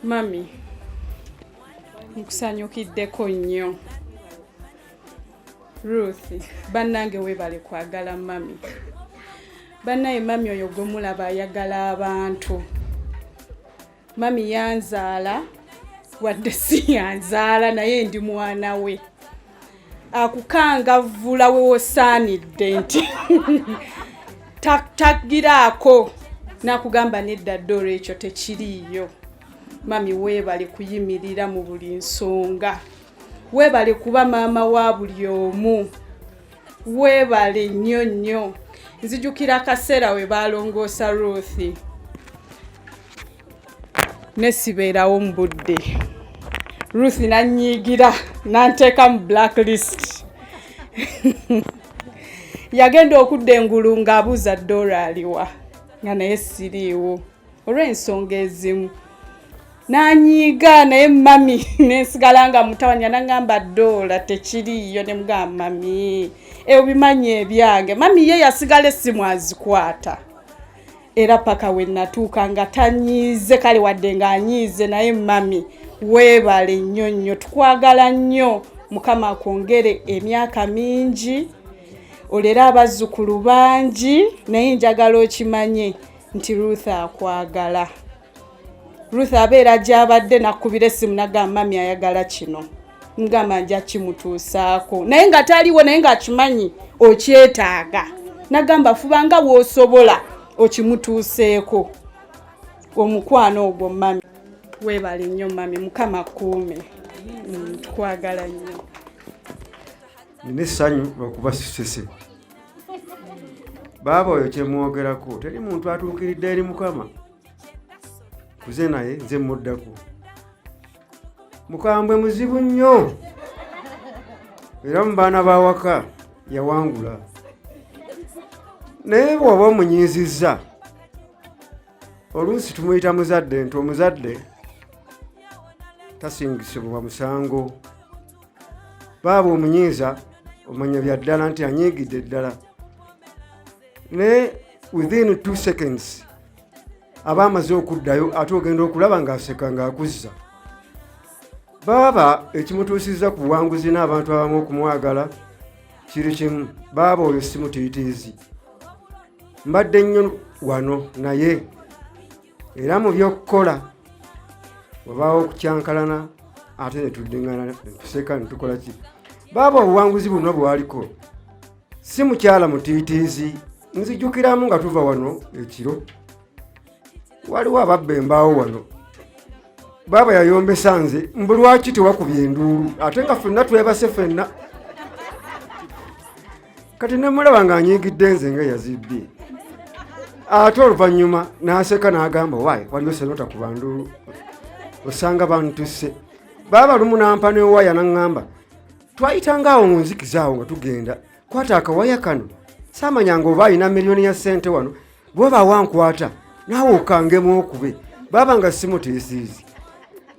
Mami, nkusanyukiddeko nnyo. Ruth, bannange weebale kwagala mami. Bannaye mami oyo gwe mulaba ayagala abantu. Mami yanzaala, wadde si yanzaala naye ndi mwana we. Akukangavvula we wosaanidde nti takgiraako n'akugamba nedda ddoola ekyo tekiriiyo. Mami weebale kuyimirira mu buli nsonga. Weebale kuba maama wa buli omu. Weebale nnyo nnyo. Nzijukira akaseera we baalongoosa Ruth. Ne sibeerawo mu budde. Ruth nanyiigira n'anteeka mu blacklist. Yagenda okudda engulu ng'abuuza ddoola aliwa. Nga naye siriiwo. Olw'ensonga ezimu. Nanyiiga naye mami nensigala nga mutawanya nangamba ddoola tekiriiyo ne mugamba mami. Ebimanyi ebyange. Mami ye yasigala essimu azikwata. Era paka we natuuka nga tanyiize kale wadde ng'anyiize naye mami weebale nnyo nnyo. Tukwagala nnyo. Mukama akwongere emyaka mingi. Olera abazzukulu bangi naye njagala okimanye nti Ruth akwagala. Ruth abeera gy'abadde nakubira essimu nagamba mami ayagala kino. Ngamba nja kimutuusaako. Naye nga taliwo naye ng'akimanyi okyetaaga. Nagamba fubanga w'osobola okimutuuseeko. Omukwano ogwo mami. Weebale nnyo mami. Mukama kuume. Tukwagala nnyo. Nina essanyu okuba BUSUSSE. Baaba oyo kye mwogerako teri muntu atuukiridde eri Mukama. Kuze naye nze muddako. Mukambwe muzibu nnyo. Era mu baana b'awaka yawangula. Naye bw'oba omunyiizizza oluusi tumuyita muzadde nti omuzadde tasingisibwa musango. Baaba omunyiiza omanya bya ddala nti anyiigidde ddala. Naye within 2 seconds aba amaze okuddayo ate ogenda okulaba ng'aseka ng'akuzza. Baaba ekimutuusizza ku buwanguzi n'abantu abamu okumwagala kiri kimu. Baaba oyo si mutiitiizi. Mbadde nnyo wano naye era mu by'okukola wabaawo okukyankalana ate ne tuddiŋŋana ne tuseka ne tukola ki. Baaba obuwanguzi buno bwaliko si mukyala mutiitiizi. Nzijukiramu nga tuva wano ekiro waliwo ababba embaawo wano. Baaba yayombesa nze mbu lwaki tewakubye enduulu ate nga ffenna twebase ffenna. Kati ne mulaba ng'anyiigidde nze nga yazibbye. Ate oluvannyuma n'aseka n'agamba waayi waliwo seno takuba nduulu osanga bantusse. Baaba lumu n'ampa n'ewaya n'aŋŋamba twayitangaawo mu nzikizaawo nga tugenda kwata akawaya kano saamanya ng'oba alina miliyoni ya ssente wano bw'oba wankwata naawe okangemu okube. Baaba nga simutiisiizi.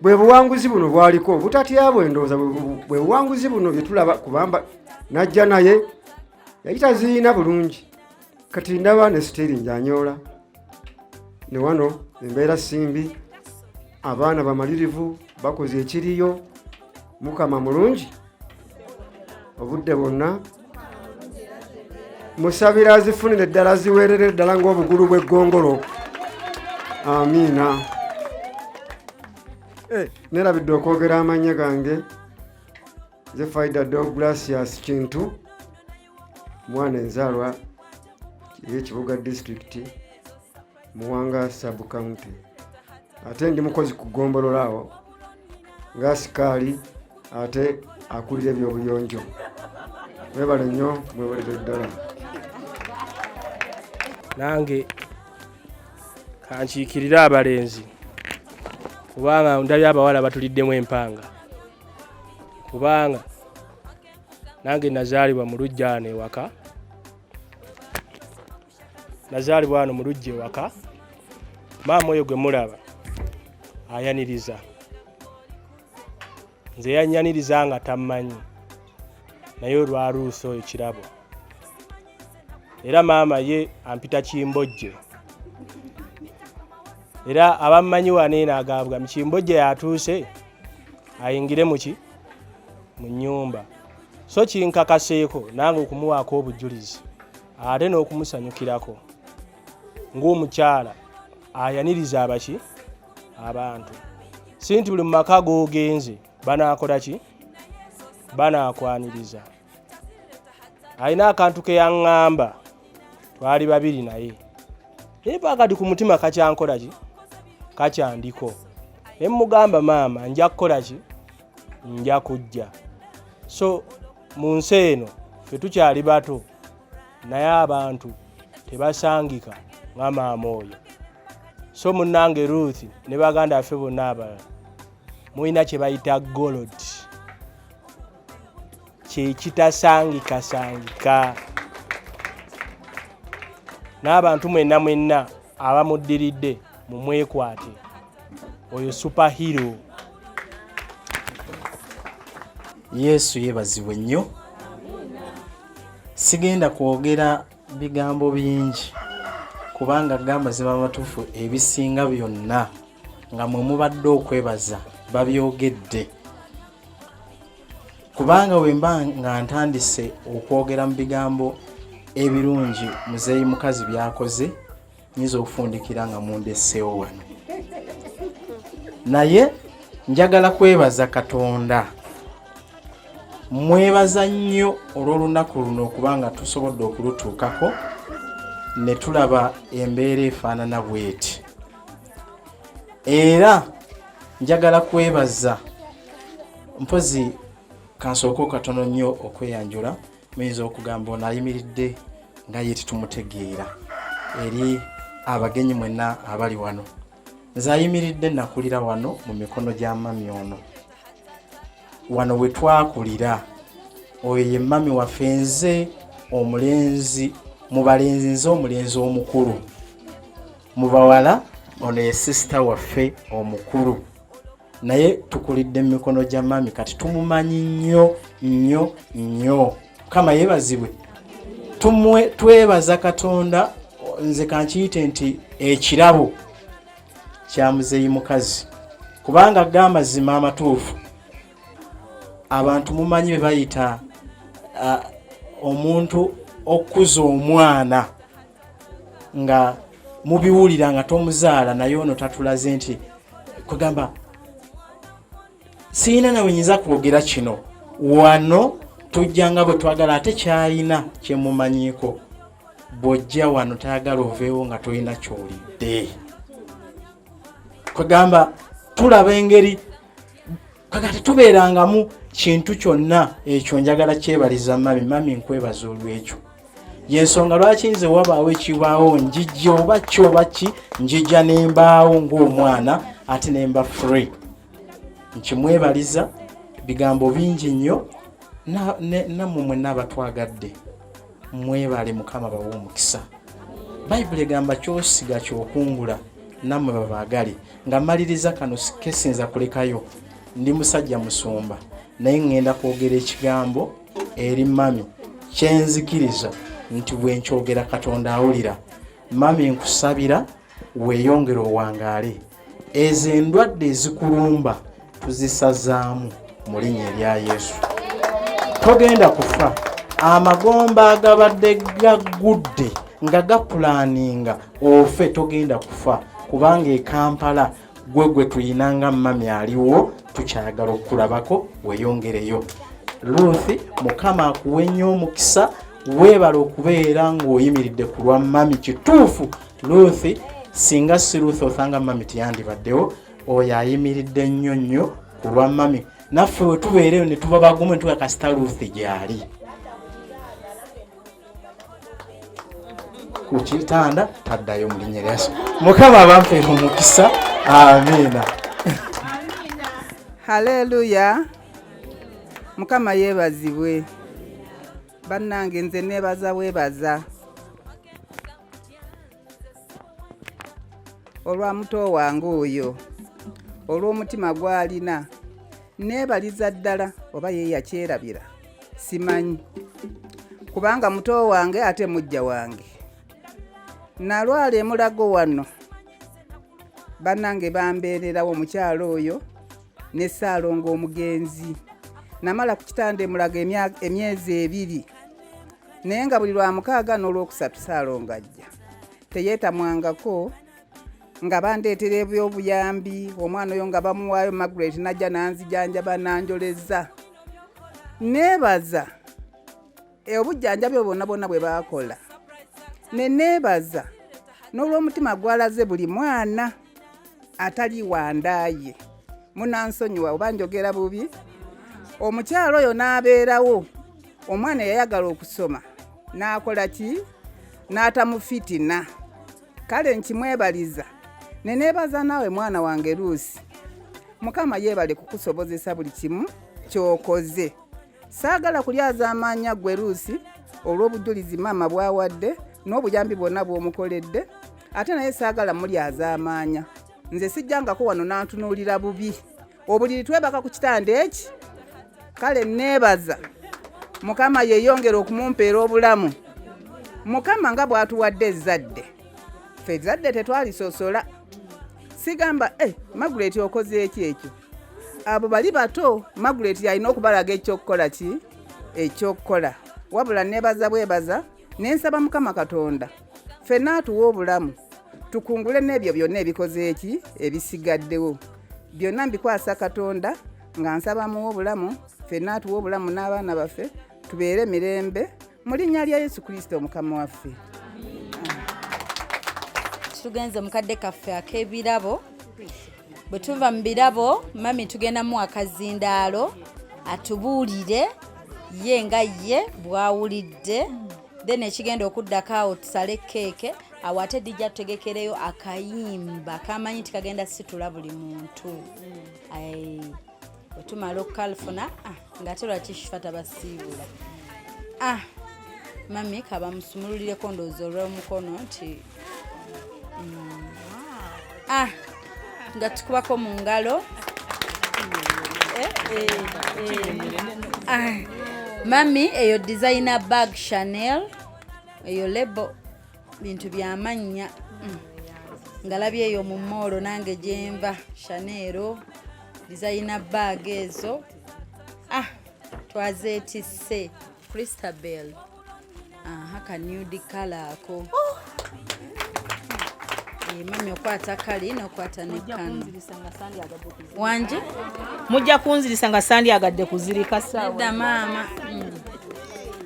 Bwe buwanguzi buno bwaliko butatyabwe ndowooza bwe buwanguzi buno bye tulaba kubamba najja naye yali taziina bulungi. Kati ndaba ne siteeri njanyoola ne wano embeera simbi. Abaana bamalirivu bakoze ekiriyo. Mukama mulungi obudde bwonna. Musabira azifunire ddala ziweerere ddala ng'obugulu bw'eggongolo. Amiina. Nerabidde okwogera amannya gange. Nze Faida Douglas Kintu, mwana enzaalwa y'ekibuga disitulikiti Muwanga Sub County. Ate ndi mukozi ku ggombolola awo nga sikaali ate akulira ebyobuyonjo. Mwebale nnyo, mwewalire ddala. Nange kankiikirire abalenzi kubanga ndabye abawala batuliddemu empanga, kubanga nange nazaalibwa mu lujja wano ewaka, nazaalibwa wano mu lujja ewaka. Maama oyo gwe mulaba ayaniriza, nze yanyaniriza nga tammanyi, naye olwa Ruth oyo kirabo. Era maama ye ampita Kimbojje. Era abammanyi wano eno agambwa Kimbojje yatuuse ayingire muki mu nnyumba. So kinkakaseeko nange okumuwaako obujulizi ate n'okumusanukirako ng'omukyala ayaniriza abaki abantu. Si nti buli mu maka g'ogenze banaakola ki, banaakwaniriza. Alina akantu ke yaŋŋamba, twali babiri naye, naye pakati ku mutima kakyankola ki, kakyandiko. Ne mugamba maama nja kukola ki, nja kujja. So mu nsi eno ffe tukyali bato naye abantu tebasangika nga maama oyo. So munnange Ruth ne baganda baffe bonna abalala mulina kye bayita gold, kye kitasangikasangika. N'abantu mwenna abamuddiridde mumwekwate, oyo superhero. Yesu yebazibwe nnyo. Sigenda kwogera bigambo bingi kubanga gamba ziba matuufu ebisinga byonna nga mwe mubadde okwebaza babyogedde. Kubanga wemba nga ntandise okwogera mu bigambo ebirungi muzeeyi mukazi byakoze, nyiza okufundikira nga mundesseewo wano. Naye njagala kwebaza Katonda. Mwebaza nnyo olw'olunaku luno kubanga tusobodde okulutuukako ne tulaba embeera efaanana bw'eti. Era njagala kwebaza, mpozi kansooka katono nnyo okweyanjula, muyinza okugamba ono ayimiridde nga ye titumutegeera eri abagenyi mwenna abali wano. Nze ayimiridde nakulira wano mu mikono gya mami ono. Wano we twakulira, oyo ye mami waffe, nze omulenzi mu balenzi, nze omulenzi omukulu mu bawala, ono ye sisita waffe omukulu. Naye tukulidde mu mikono gya mami, kati tumumanyi nnyo nnyo nnyo. Kama yebazibwe. Twebaza Katonda, nze kankiyite nti ekirabo kya muzeeyi mukazi, kubanga gamba zima amatuufu. Abantu mumanyi be bayita omuntu okuza omwana nga mubiwulira nga tomuzaala, naye ono tatulaze nti kugamba siina nawe nyinza kwogera kino wano tujja nga bwe twagala, ate kyalina kye mumanyiiko. Bw'ojja wano tayagala oveewo nga tolina ky'olidde. Kugamba tulaba engeri kagati tubeerangamu kintu kyonna ekyo. Njagala kyebaliza mami nkwebaza olw'ekyo. Yensonga lwaki nze wabaawo ekibaawo njijja oba kyoba ki, njijja nembaawo ng'omwana ate nemba free. Nkimwebaliza bigambo bingi nnyo. Nammwe mwenna abatwagadde mwebale, Mukama bawe omukisa. Bayibuli egamba kyosiga kyokungula, nammwe babaagale. Nga mmaliriza kano kesinza kulekayo, ndi musajja musumba naye ngenda kwogera ekigambo eri mami kyenzikiriza nti bwe nkyogera Katonda awulira. Mami nkusabira weeyongere owangaale. Ezo endwadde ezikulumba tuzisazaamu mu linnya erya Yesu. Togenda kufa. Amagomba agabadde gaggudde nga gapulaninga ofe, togenda kufa kubanga e Kampala gwe tuyinanga mami aliwo, tukyagala okulabako, weeyongereyo. Ruth, Mukama akuwe nnyo omukisa, weebala okubeera ng'oyimiridde ku lwa mami. Kituufu Ruth, singa si Ruth osanga mami tiyandibaddewo, oyo ayimiridde nnyo nnyo ku lwa mami. naffe we tubeereyo ne tuba bagumu tuwa kasita Ruth gyali ku kitanda taddayo mu linnya lya Yesu. Mukama abampeera omukisa. Amiina. Haleluya. Mukama yeebazibwe. Bannange nze neebaza weebaza olwa muto wange oyo olw'omutima gwalina neebaliza ddala oba ye yakyerabira simanyi kubanga muto wange ate mujja wange nalwala emulago wano bannange bambeererawo omukyalo oyo ne Ssaalongo omugenzi namala ku kitanda emulago emyezi 2 naye nga buli lwa 6 n'olwokusatu Ssaalongo ajja teyeetamwangako nga bandeetera ebyobuyambi omwana oyo nga bamuwaayo Margaret najja nanzijanjaba nanjoleza neebaza obujjanjabi bwonna bwonna bwe baakola neebaza n'olw'omutima gwalaze buli mwana atali wandaaye munansonyiwa oba njogera bubi omukyalo oyo n'abeerawo omwana yayagala okusoma n'akola ki n'atamufitina kale nkimwebaliza neneebaza naawe mwana wange Ruth Mukama yeebale kukusobozesa buli kimu ky'okoze saagala kulyaza amaanya gwe Ruth olw'obujulizi maama bwawadde n'obuyambi bwonna bw'omukoledde ate naye saagala mulyaza amaanya nze sijjangako wano n'antunuulira bubi obuliri twebaka ku kitanda eki kale neebaza Mukama yeeyongera okumumpeera obulamu Mukama nga bw'atuwadde ezzadde ffe ezzadde tetwalisosola sigamba Margaret okoze eki ekyo abo bali bato Margaret yalina okubalaga ekyokukola ki ekyokukola wabula neebaza bwebaza nensaba Mukama Katonda ffenna atuwa obulamu tukungule n'ebyo byonna ebikoze eki ebisigaddewo byonna mbikwasa Katonda nga nsaba muwa obulamu ffenna atuwa obulamu n'abaana baffe tubeere mirembe mu linnya lya Yesu Kristo Mukama waffe. Tugenze mukadde kaffe ak'ebirabo bwe tuva mu birabo mami tugenda mu akazindaalo atubuulire ye nga ye bwawulidde then ekigenda okuddako awo tusale keeke awo ate dijja tutegekereyo akayimba kamanyi nti kagenda situla buli muntu bwe tumala okukalufuna ng'ate lwaki kifata basiibula mami kaba musumululireko ndowooza olw'omukono nti nga tukubako mu ngalo mami eyo designer bag Chanel eyo lebo bintu byamannya ngalabye eyo mu moolo nange gyenva Chanel designer bag ezo twazeetisse Christabel haka nude color ako mami okwata kali n'okwata nekano wanje mujja kunzirisa nga sandi agadde kuzirika sawa nedda maama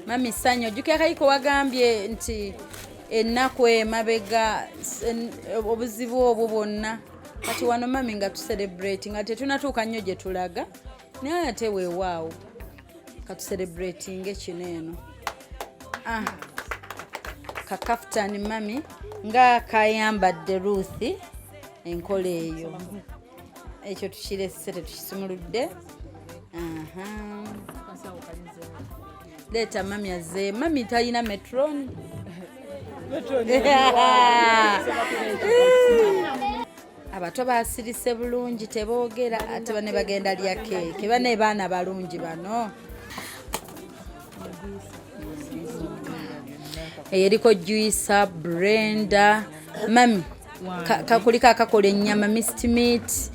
mami sanyo jukira kayiko wagambye nti ennaku emabega obuzibu obwo bwonna kati wano mami nga tucelebrate nga tetunatuuka nnyo gye tulaga naye ate weewaawo katucelebrating kino eno kakafutani mami nga kayambadde Ruth enkola eyo ekyo tukirese tetukisumuludde leeta mami azze mami talina metron abato basirise bulungi teboogera ate bane bagenda lya keeke bane baana balungi bano eriko juisa Brenda mami kakulika akakola ennyama mixed meat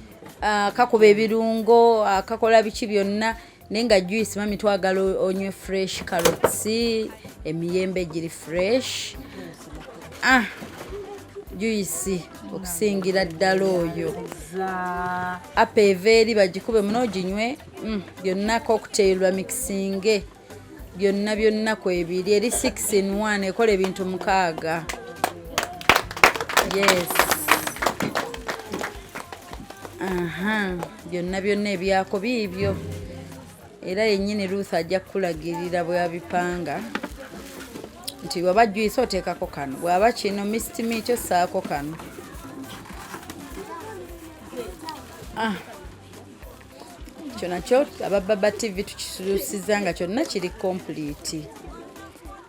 kakuba ebirungo kakola biki byonna naye nga juice mami twagala onywe fresh carrots emiyembe giri fresh juice okusingira ddala oyo apa eveeri bagikube munoginywe byonna cocktail lwa mixinge byonna byonna kwebiri eri 6 in 1 ekola ebintu 6 yes byonna byonna ebyako biibyo era yennyini Ruth ajja kulagirira bwe abipanga nti bwaba juice oteekako kano bwaba kino mistimi kyo saako kano kyo nakyo abababa TV tukisulusiza nga kyonna kiri complete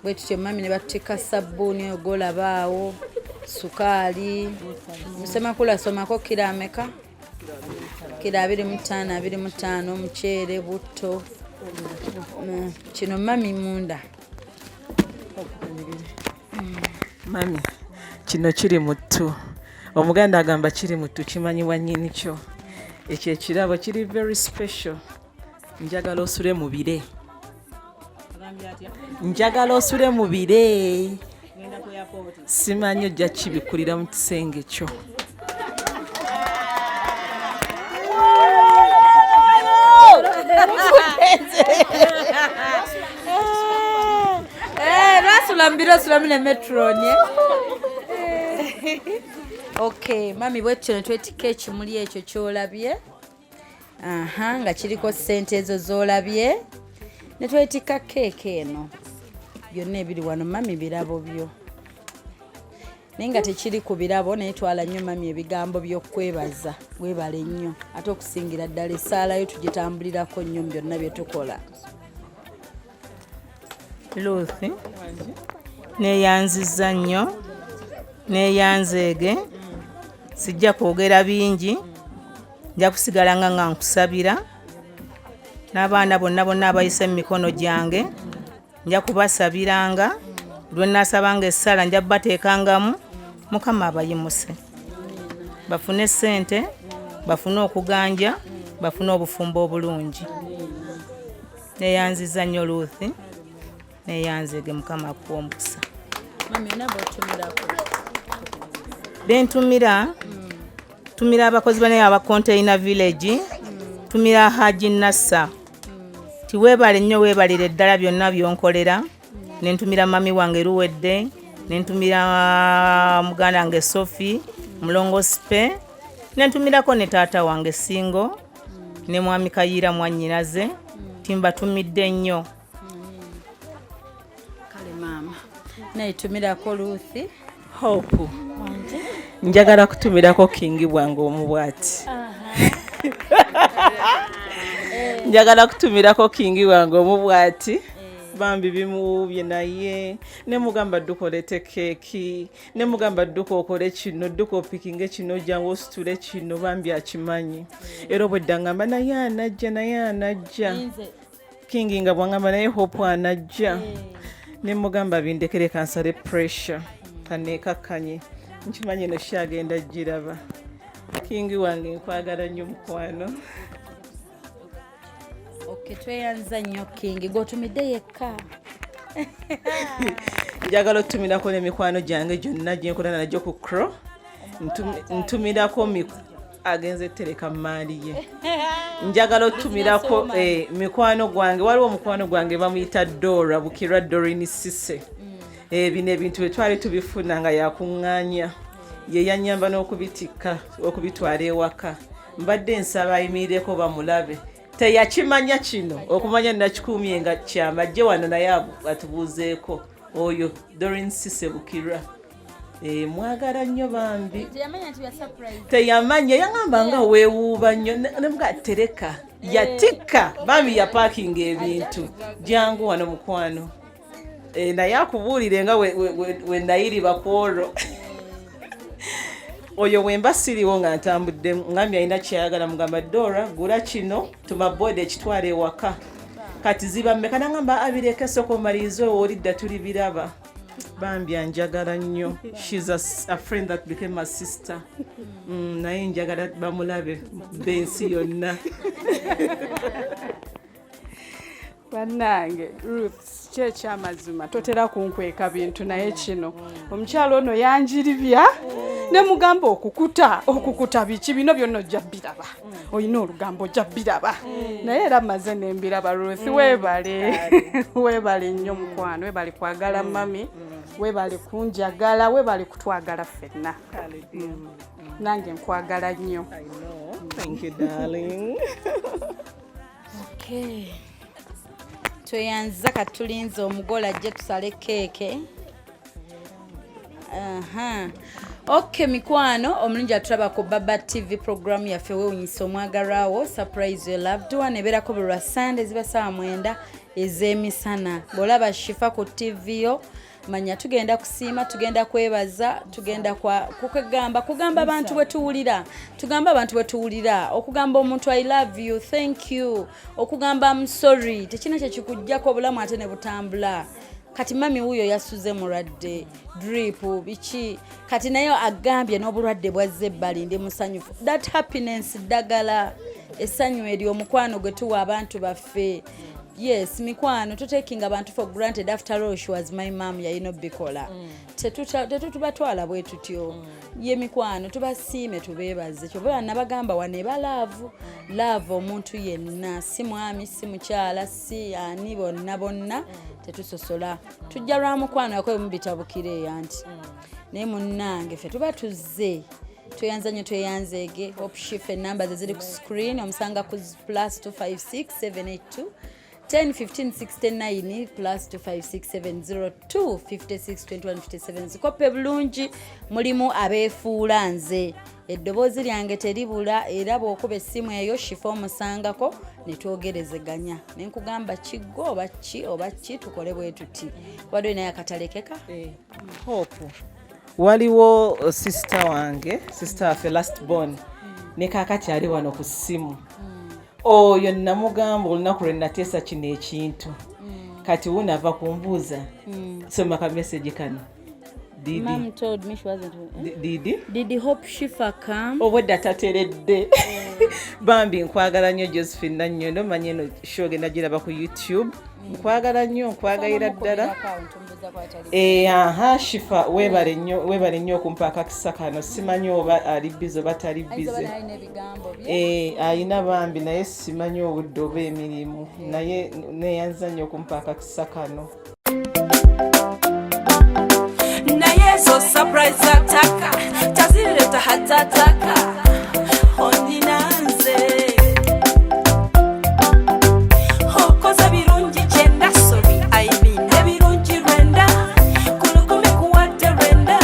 bwe tutyo mami ne batuteeka sabbuuni ogolabaawo sukaali musemakula somako kilo ameka kilo 25 omuceere butto kino mami munda mami kino kiri muttu omuganda agamba kiri muttu kimanyibwa nnyini kyo ekyo ekirabo kiri very special njagala osule mu bire njagala osule mu bire simanyi ojja kibikulira mu kisenge kyo lwasula mbiro osulamu ne metroni okay mami bwetyo netwetika ekimuli ekyo kyolabye nga kiriko ssente ezo zolabye netwetika keeke eno byonna ebiri wano mami birabo byo naye nga tekiri ku birabo naye twala nnyo mami ebigambo by'okwebaza webale nnyo ate okusingira ddala essaalayo tugitambulirako nnyo mu byonna bye tukola Ruth neeyanziza nnyo neeyanzeege sijja kwogera bingi nja kusigala nga nkusabira n'abaana bonna abayise mu mikono gyange nja kubasabiranga lwe nasabanga essala nja bateekangamu mukama abayimuse bafune ssente bafune okuganja bafune obufumbo obulungi neeyanziza nnyo Ruth neeyanzeege mukama akuwa omukisa bentumira tumira abakozi bane aba container village tumira Haji Nassa tiwebale nnyo webalire ddala byonna byonkolera nentumira mami wange Luwedde nentumira muganda wange Sophie mulongo Spe nentumirako ne taata wange Singo ne mwami Kayira mwannyinaze timbatumidde nnyo kale mama naitumirako Ruth Hope njagala kutumirako kingi bwange omubwati njagala kutumirako kingi bwange omubwati bambi bimuwubye naye ne mugamba dukolete keeki ne mugamba dduka okole kino dduka opikinge kino jangu ositule kino bambi akimanyi era obwedda ngamba naye anajja kingi nga bwangamba naye Hope anajja ne mugamba bindekere kansale pressure kanekakkanye nkimanyi no kyagenda giraba kingi wange nkwagala nnyo mukwano okay tweyanza nnyo kingi gotumidde yekka njagala otumirako n'emikwano gyange gyonna gyenkolana najjo ku cro ntumirako agenze tereka maali ye njagala otumirako mikwano gwange waliwo omukwano gwange bamuyita Dora Bukirwa Dorini Sise bino ebintu bwe twali tubifuna nga yakuŋŋaanya ye yanyamba n'okubitikka okubitwala ewaka mbadde nsaba ayimirireko bamulabe teyakimanya kino okumanya nakikuumye nga kyamajje wano naye atubuuzeeko oyo Dorin Sise Bukirwa mwagala nnyo bambi teyamanya yaŋŋamba nga weewuuba nnyo nemuga tereka yatikka bambi yapaakinga ebintu jangu wano mukwano naye akubuulire nga we nayiriba kwolwo oyo bwemba siriwo nga ntambudde ngambye alina kyayagala mugamba Dora gula kino tumaboodi ekitwala ewaka kati ziba mmeka nangamba abireke soko maliriza owolidda tuli biraba bambi anjagala nnyo she's a friend that became a sister naye njagala bamulabe b'ensi yonna bannange Ruth kyekyamazima totera kunkweka bintu naye kino omukyalo ono yanjiribya ne mugamba okukuta biki bino byonna ojja biraba olina olugambo ojja biraba naye era maze nembiraba Ruth weebale nnyo mukwano weebale kwagala mami weebale kunjagala weebale kutwagala ffenna nange nkwagala nnyo Thank you, darling. okay tweyanza katulinze omugole ajje tusale keeke. Okay mikwano omulungi atulaba ku Baba TV program yaffe weewuunyisa omwagalwawo surprise your loved one ebeerako buli lwa Sunday ziba saa 9 ez'emisana. Bw'olaba Shifa ku TV yo manya tugenda kusiima, tugenda kwebaza, tugenda kugamba abantu bwe tuwulira, tugamba abantu bwe tuwulira, okugamba omuntu I love you, thank you, okugamba I'm sorry, tekina kye kikujjako obulamu ate ne butambula. Kati mami huyo yasuze mulwadde drip bichi kati nayo agambye n'obulwadde bwazze ebbali ndi musanyufu. That happiness dagala essanyu eri omukwano gwe tuwa abantu baffe. Yes, mikwano to taking abantu for granted. After all, she was my mom yayino bikola. Tetutubatwala bwe tutyo. Ye mikwano tubasiime tubeebaze. Kyobola nabagamba wane love omuntu yenna si mwami si mukyala si ani bonna tetusosola. Tujja lwa mukwano akwe mubitabukire yanti. Ne munnange fe tuba tuzze. Tweyanzege Hope Shifa number ziri ku screen omusanga ku +256 782 10 15 69 +256 702 56 21 57 zikope bulungi mulimu abeefuula nze eddoboozi lyange teribula era bw'okuba essimu eyo Shifa omusangako ne twogerezeganya ne nkugamba kiggo oba ki tukole bwe tuti wadde naye akatalekeka. Hope waliwo sister wange sister waffe last born ne kaakati ali wano ku ssimu. Oyo namugamba olunaku lwe nateesa kino ekintu kati wunava kumbuuza soma ka message kano. Mom told me she wasn't. Did Hope Shifa come? Obwedda tateredde. Bambi nkwagala nnyo Josephine Nannyondo manyi eno show genda giraba ku YouTube. Nkwagala nnyo nkwagayira ddala. Shifa webale nnyo okumpa akakisa kano simanyi oba ali bize oba tali bize. Ayina bambi naye simanyi obudde oba emirimu naye neeyanza nnyo okumpa akakisa kano. So surprise ataka tazileta hatataka ondinanze hokoza birungi chenda sorry I mean ebirungi renda kulukumi kuwate renda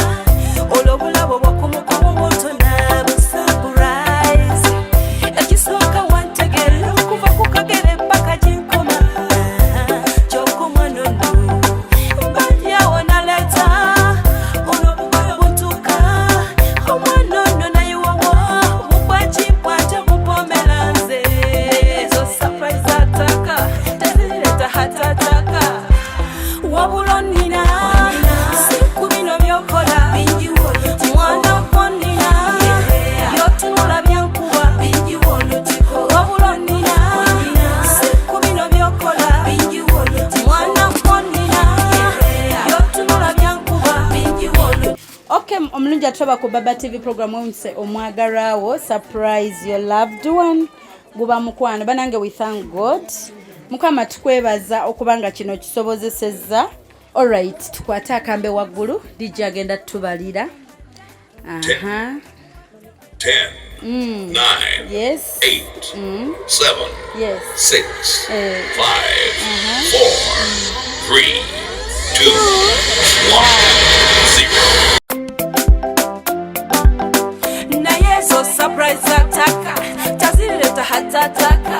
olobulabo bwakumukomo bwotona surprise ekisoka wantegera kuva kukagere mpaka jinkoma jokomwanono mbanja wonaleta omulungi atuba ku Baba TV program wunse omwagalwawo surprise your loved one guba mukwano banange we thank God mukama tukwebaza okubanga kino kisobozesezza. Alright tukwata akambe waggulu DJ agenda tubalira. 10 9 yes 8 7 yes 6 5 4 3 2 1 0. So surprise ataka tazileta hatataka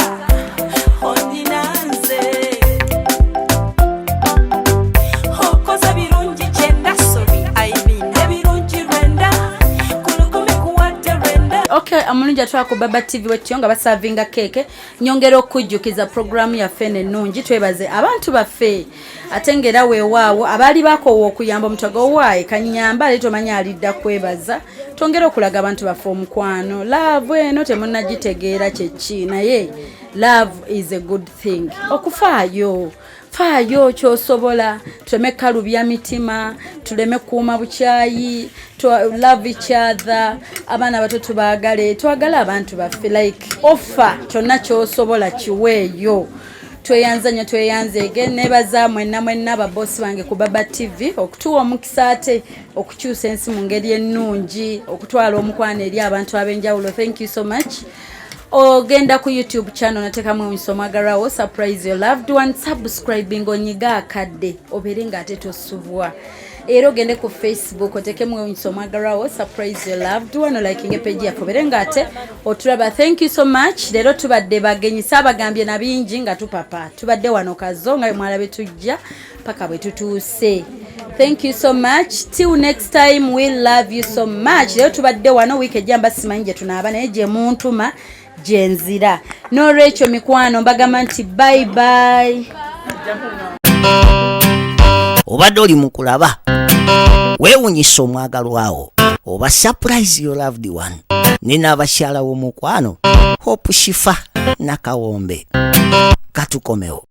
ondinanze hokoza birungi chenda sorry I mean ebirungi renda kulukumi kuwate renda. Okay amulungi atwa ku Baba TV wetyo nga basavinga keke nyongera okujjukiza program ya fene nungi twebaze abantu baffe atengera weewaawo abali bakoowa okuyamba omutago waaye kanyamba leto manya alidda kwebaza tongera okulaga abantu baffe omukwano. Love eno temunnagitegeera kyeki naye love is a good thing. Okufaayo kyosobola tuleme kalubya mitima tuleme kuuma bukyayi love each other abaana bato tubaagale twagala abantu baffe like offer kyonna kyosobola kiweeyo. Tweyanzege nebaza mwenna ababosi bange ku Baba TV okutuwa omukisa ate okukyusa ensi mu ngeri ennungi okutwala omukwano eri abantu abenjawulo. Thank you so much. ogenda ku YouTube channel natekamu emiso mwagalawo surprise your loved one, subscribing onyiga akadde obere nga ate tosubwa. Era ogende ku Facebook otekemu emiso mwagalawo surprise your loved one, liking page yaffe obere nga ate otulaba. Thank you so much. Lero tubadde bagenyi sabagambye na bingi nga tupapa tubadde wano kazo nga mwalabe tujja paka bwe tutuuse. Thank you so much. Till next time, we love you so much. Leo tubadde wano week ejamba simanyi gye tunaaba naye gye muntuma jenzira. No Rachel mikwano mbagamba nti bye bye. Obadde oli mukulaba weewunyisa omwagalwawo oba surprise your loved one nina abakyala w'omukwano Hope Shifa Nakawombe katukomewo.